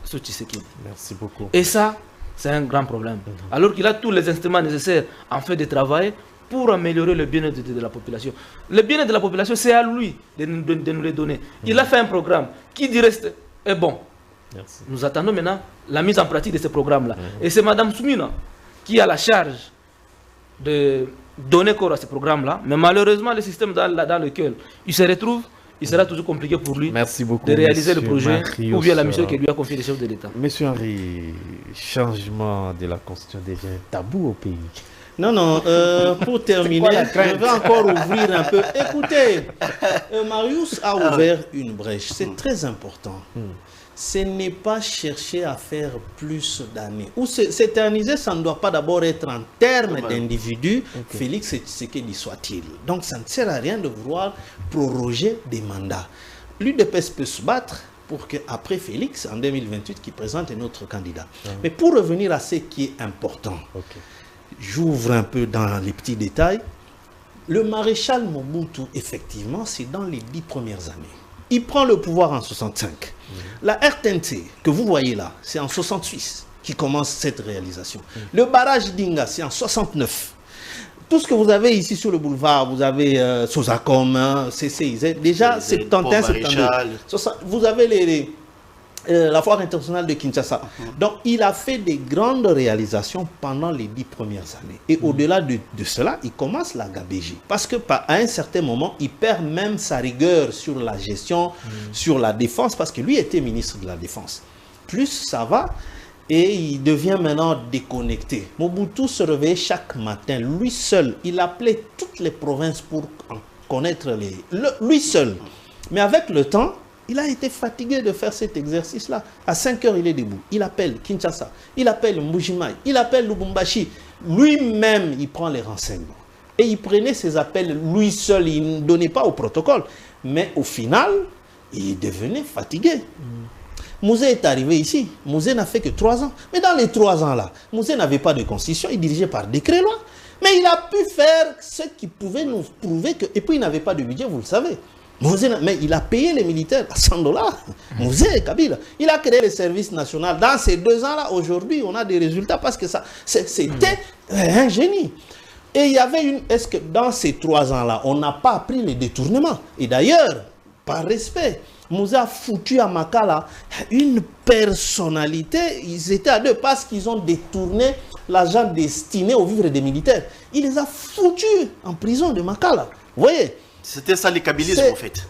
Speaker 3: sous Tshisekedi.
Speaker 5: Merci beaucoup.
Speaker 3: Et ça, c'est un grand problème. Alors qu'il a tous les instruments nécessaires en fait de travailler pour améliorer le bien-être de la population. Le bien-être de la population, c'est à lui de nous les donner. Il a fait un programme qui du reste est bon.
Speaker 5: Merci.
Speaker 3: Nous attendons maintenant la mise en pratique de ce programme-là. Et c'est Mme Soumina qui a la charge de donner corps à ce programme-là. Mais malheureusement, le système dans lequel il se retrouve il sera toujours compliqué pour lui
Speaker 5: Merci beaucoup,
Speaker 3: de réaliser le projet
Speaker 5: Marius,
Speaker 3: ou bien la mission que lui a confiée le chef de l'État.
Speaker 5: Monsieur Henri, changement de la constitution devient tabou au pays.
Speaker 6: Non, non, pour terminer, je vais encore ouvrir un peu. Écoutez, Marius a ouvert une brèche, c'est très important. Ce n'est pas chercher à faire plus d'années. Ou s'éterniser, ça ne doit pas d'abord être en termes d'individus, Félix Tshisekedi soit-il. Donc ça ne sert à rien de vouloir proroger des mandats. L'UDPS peut se battre pour qu'après Félix, en 2028, qui présente un autre candidat. Mais pour revenir à ce qui est important, j'ouvre un peu dans les petits détails. Le maréchal Mobutu, effectivement, c'est dans les 10 premières années. Il prend le pouvoir en 65. La RTNC, que vous voyez là, c'est en 66 qui commence cette réalisation. Le barrage d'Inga, c'est en 69. Tout ce que vous avez ici sur le boulevard, vous avez Sozacom, CCIZ, déjà 71, 72. Vous avez la foire internationale de Kinshasa. Donc, il a fait des grandes réalisations pendant les 10 premières années. Et au-delà de cela, il commence la gabégie. Parce qu'à un certain moment, il perd même sa rigueur sur la gestion, sur la défense, parce que lui était ministre de la Défense. Plus ça va, et il devient maintenant déconnecté. Mobutu se réveillait chaque matin, lui seul. Il appelait toutes les provinces pour en connaître lui seul. Mais avec le temps, il a été fatigué de faire cet exercice-là. À 5 heures, il est debout. Il appelle Kinshasa, il appelle Mbujimai, il appelle Lubumbashi. Lui-même, il prend les renseignements. Et il prenait ses appels lui seul, il ne donnait pas au protocole. Mais au final, il devenait fatigué. Mouzé est arrivé ici. Mouzé n'a fait que 3 ans. Mais dans les 3 ans-là, Mouzé n'avait pas de constitution, il dirigeait par décret-loi. Mais il a pu faire ce qui pouvait nous prouver que... Et puis, il n'avait pas de budget, vous le savez. Mais il a payé les militaires à $100. Mouzé Kabila. Il a créé le service national. Dans ces 2 ans-là, aujourd'hui, on a des résultats parce que c'était un génie. Et il y avait une... Est-ce que dans ces 3 ans-là, on n'a pas appris les détournements? Et d'ailleurs, par respect, Mouzé a foutu à Makala une personnalité. Ils étaient à 2 parce qu'ils ont détourné l'argent destiné aux vivres des militaires. Il les a foutus en prison de Makala. Vous voyez?
Speaker 2: C'était ça le kabylisme en fait.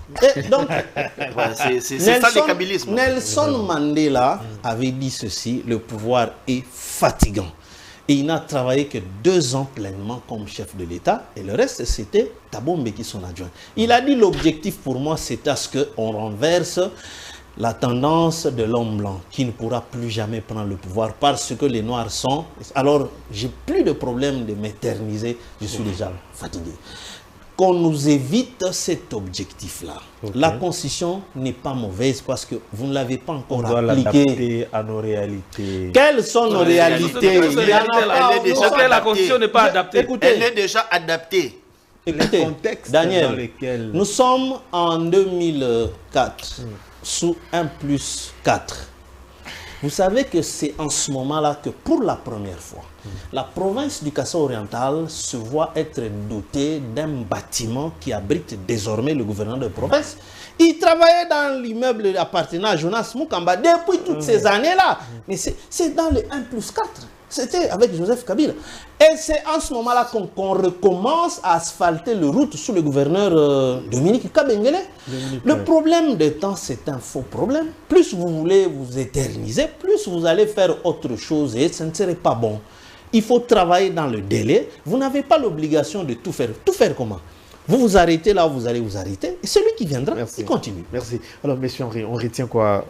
Speaker 6: Donc,
Speaker 2: c'est ça le kabylisme.
Speaker 6: Nelson Mandela avait dit ceci, le pouvoir est fatigant. Et il n'a travaillé que 2 ans pleinement comme chef de l'État. Et le reste, c'était Thabo Mbeki, son adjoint. Il a dit l'objectif pour moi, c'est à ce qu'on renverse la tendance de l'homme blanc qui ne pourra plus jamais prendre le pouvoir parce que les Noirs sont... Alors, j'ai plus de problème de m'éterniser, je suis déjà fatigué. Qu'on nous évite cet objectif-là. La Constitution n'est pas mauvaise parce que vous ne l'avez pas encore appliquée. On doit l'adapter
Speaker 5: à nos réalités.
Speaker 6: Quelles sont nos réalités?
Speaker 3: La Constitution n'est pas adaptée.
Speaker 6: Écoutez,
Speaker 2: elle est déjà adaptée.
Speaker 6: Écoutez,
Speaker 5: contexte
Speaker 6: Daniel,
Speaker 5: dans lequel...
Speaker 6: nous sommes en 2004 sous 1+4. Vous savez que c'est en ce moment-là que pour la première fois, la province du Kasaï oriental se voit être dotée d'un bâtiment qui abrite désormais le gouverneur de province. Il travaillait dans l'immeuble appartenant à Jonas Mukamba depuis toutes ces années-là. Mais c'est dans le 1+4. C'était avec Joseph Kabila. Et c'est en ce moment-là qu'on recommence à asphalter les routes sous le gouverneur Dominique Kabengele. Le problème de temps, c'est un faux problème. Plus vous voulez vous éterniser, plus vous allez faire autre chose et ce ne serait pas bon. Il faut travailler dans le délai. Vous n'avez pas l'obligation de tout faire. Tout faire comment? Vous vous arrêtez là où vous allez vous arrêter. Et celui qui viendra, il continue.
Speaker 5: Merci. Alors, monsieur Henri, on retient quoi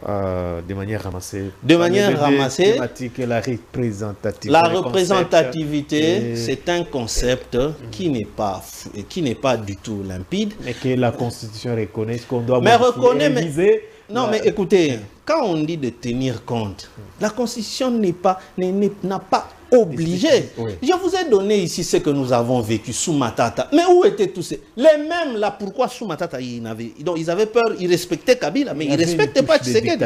Speaker 5: de manière ramassée?
Speaker 6: De manière ramassée,
Speaker 5: la représentativité.
Speaker 6: La représentativité, c'est un concept qui n'est pas du tout limpide.
Speaker 5: Mais que la Constitution reconnaît ce qu'on doit
Speaker 6: réviser. Non, mais écoutez, quand on dit de tenir compte, la Constitution n'a pas obligé. Oui. Je vous ai donné ici ce que nous avons vécu sous Matata. Mais où étaient tous ces... Les mêmes là, pourquoi sous Matata, ils avaient peur, ils respectaient Kabila, mais ils ne respectaient pas Tshisekedi.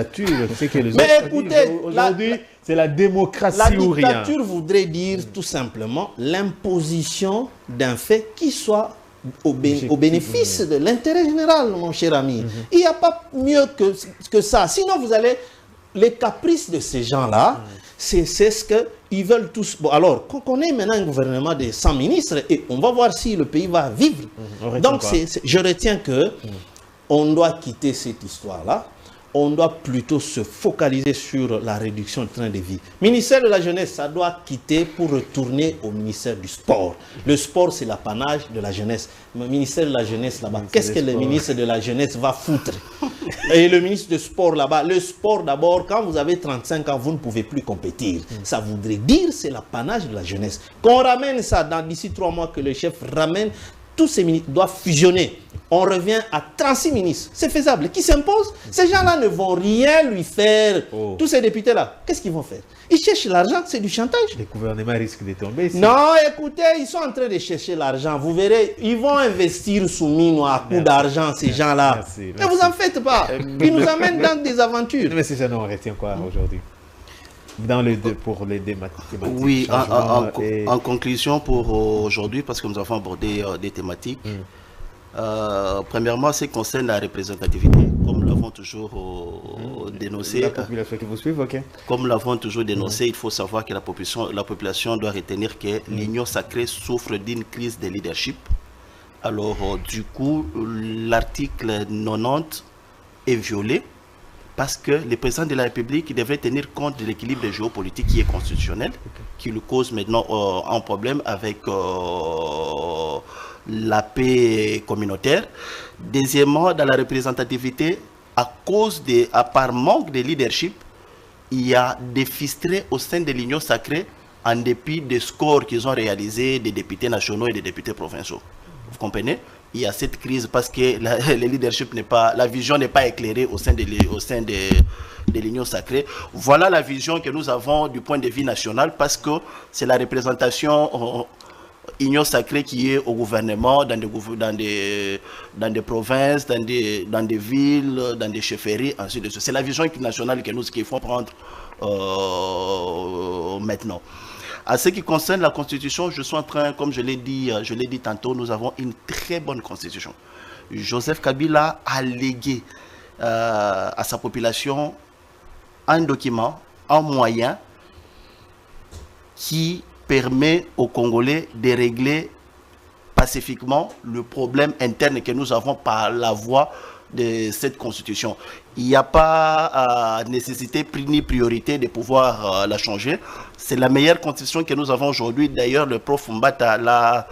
Speaker 6: Mais écoutez,
Speaker 5: aujourd'hui, c'est la démocratie ou rien.
Speaker 6: La dictature voudrait dire tout simplement l'imposition d'un fait qui soit au bénéfice de l'intérêt général, mon cher ami. Il n'y a pas mieux que ça. Sinon, vous allez... Les caprices de ces gens-là, c'est ce qu'ils veulent tous... Bon, alors, qu'on ait maintenant un gouvernement de 100 ministres, et on va voir si le pays va vivre. Donc, je retiens que on doit quitter cette histoire-là. On doit plutôt se focaliser sur la réduction du train de vie. Ministère de la Jeunesse, ça doit quitter pour retourner au ministère du Sport. Le sport, c'est l'apanage de la jeunesse. Le ministère de la Jeunesse, là-bas, qu'est-ce que le ministre de la Jeunesse va foutre? Et le ministre du Sport, là-bas, le sport, d'abord, quand vous avez 35 ans, vous ne pouvez plus compétir. Ça voudrait dire c'est l'apanage de la jeunesse. Qu'on ramène ça d'ici 3 mois, que le chef ramène, tous ces ministres doivent fusionner. On revient à 36 ministres. C'est faisable. Qui s'impose? Ces gens-là ne vont rien lui faire. Tous ces députés-là, qu'est-ce qu'ils vont faire? Ils cherchent l'argent, c'est du chantage.
Speaker 5: Le gouvernement risque de tomber.
Speaker 6: Non, écoutez, ils sont en train de chercher l'argent. Vous verrez, ils vont investir sous mine à coup d'argent, ces gens-là. Ne vous en faites pas. Ils nous amènent dans des aventures.
Speaker 5: Mais c'est ça, on retient quoi aujourd'hui? Pour les thématiques.
Speaker 2: Oui, en conclusion pour aujourd'hui, parce que nous avons abordé des thématiques. Premièrement, ce qui concerne la représentativité, comme nous l'avons toujours dénoncé.
Speaker 5: La population qui vous suit, ok.
Speaker 2: Comme nous l'avons toujours dénoncé, il faut savoir que la population doit retenir que l'Union sacrée souffre d'une crise de leadership. Alors, du coup, l'article 90 est violé. Parce que le président de la République devrait tenir compte de l'équilibre géopolitique qui est constitutionnel, qui lui cause maintenant un problème avec la paix communautaire. Deuxièmement, dans la représentativité, par manque de leadership, il y a des fistrés au sein de l'Union sacrée en dépit des scores qu'ils ont réalisés des députés nationaux et des députés provinciaux. Vous comprenez? Il y a cette crise parce que le leadership la vision n'est pas éclairée au sein de l'Union sacrée. Voilà la vision que nous avons du point de vue national parce que c'est la représentation Union sacrée qui est au gouvernement, dans des provinces, dans des villes, dans des chefferies, ainsi de suite. C'est la vision nationale qu'il faut prendre maintenant. À ce qui concerne la Constitution, je suis en train, comme je l'ai dit tantôt, nous avons une très bonne Constitution. Joseph Kabila a légué à sa population un document, un moyen qui permet aux Congolais de régler pacifiquement le problème interne que nous avons par la voie de cette constitution. Il n'y a pas nécessité ni priorité de pouvoir la changer. C'est la meilleure constitution que nous avons aujourd'hui. D'ailleurs, le prof Mbata l'a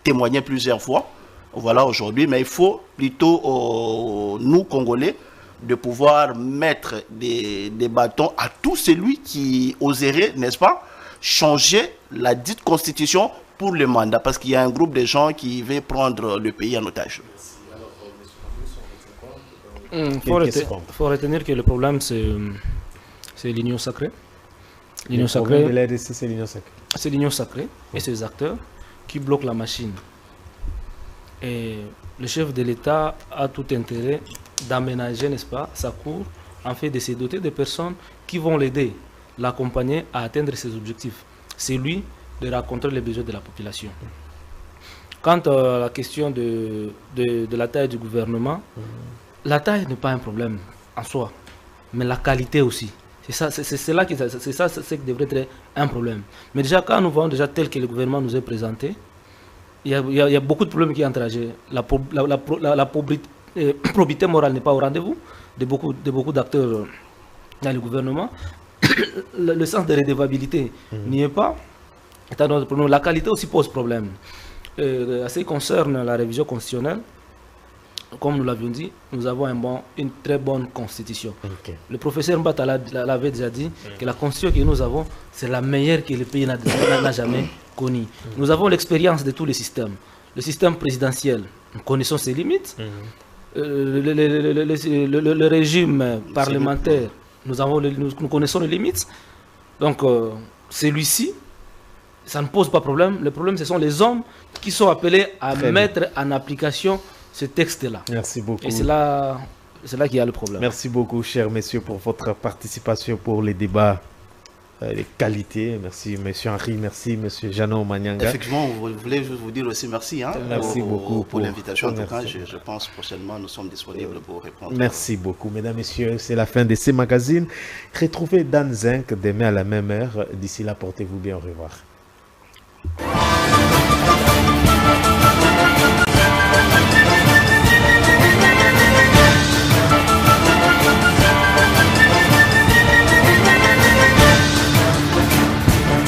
Speaker 2: témoigné plusieurs fois. Voilà aujourd'hui, mais il faut plutôt, nous Congolais, de pouvoir mettre des bâtons à tout celui qui oserait, n'est-ce pas, changer la dite constitution pour le mandat, parce qu'il y a un groupe de gens qui veut prendre le pays en otage.
Speaker 3: Il faut retenir que le problème, c'est l'union sacrée. L'union sacrée,
Speaker 5: c'est l'union sacrée.
Speaker 3: C'est l'union sacrée et ses acteurs qui bloquent la machine. Et le chef de l'État a tout intérêt d'aménager, n'est-ce pas, sa cour, en fait de se doter de personnes qui vont l'aider, l'accompagner à atteindre ses objectifs. C'est lui de rencontrer les besoins de la population. Quant à la question de la taille du gouvernement, la taille n'est pas un problème en soi, mais la qualité aussi. C'est ça qui devrait être un problème. Mais déjà, quand nous voyons déjà tel que le gouvernement nous est présenté, il y a beaucoup de problèmes qui entrent. La probité morale n'est pas au rendez-vous de beaucoup d'acteurs dans le gouvernement. Le sens de redevabilité n'y est pas. La qualité aussi pose problème. En ce qui concerne la révision constitutionnelle, comme nous l'avions dit, nous avons une très bonne constitution. Okay. Le professeur Mbata l'avait déjà dit que la constitution que nous avons, c'est la meilleure que le pays n'a jamais connue. Nous avons l'expérience de tous les systèmes. Le système présidentiel, nous connaissons ses limites. Le régime parlementaire, nous connaissons les limites. Donc, celui-ci, ça ne pose pas problème. Le problème, ce sont les hommes qui sont appelés à mettre en application ce texte-là.
Speaker 5: Merci beaucoup.
Speaker 3: Et c'est là qu'il y a le problème.
Speaker 5: Merci beaucoup, chers messieurs, pour votre participation pour les débats de qualité. Merci, monsieur Henri. Merci, monsieur Jeannot Manyanga.
Speaker 2: Effectivement, je voulais juste vous dire aussi merci,
Speaker 5: merci beaucoup
Speaker 2: pour l'invitation. En tout cas, je pense prochainement, nous sommes disponibles pour répondre.
Speaker 5: Merci beaucoup, mesdames, messieurs. C'est la fin de ces magazines. Retrouvez Dan Zinc demain à la même heure. D'ici là, portez-vous bien. Au revoir.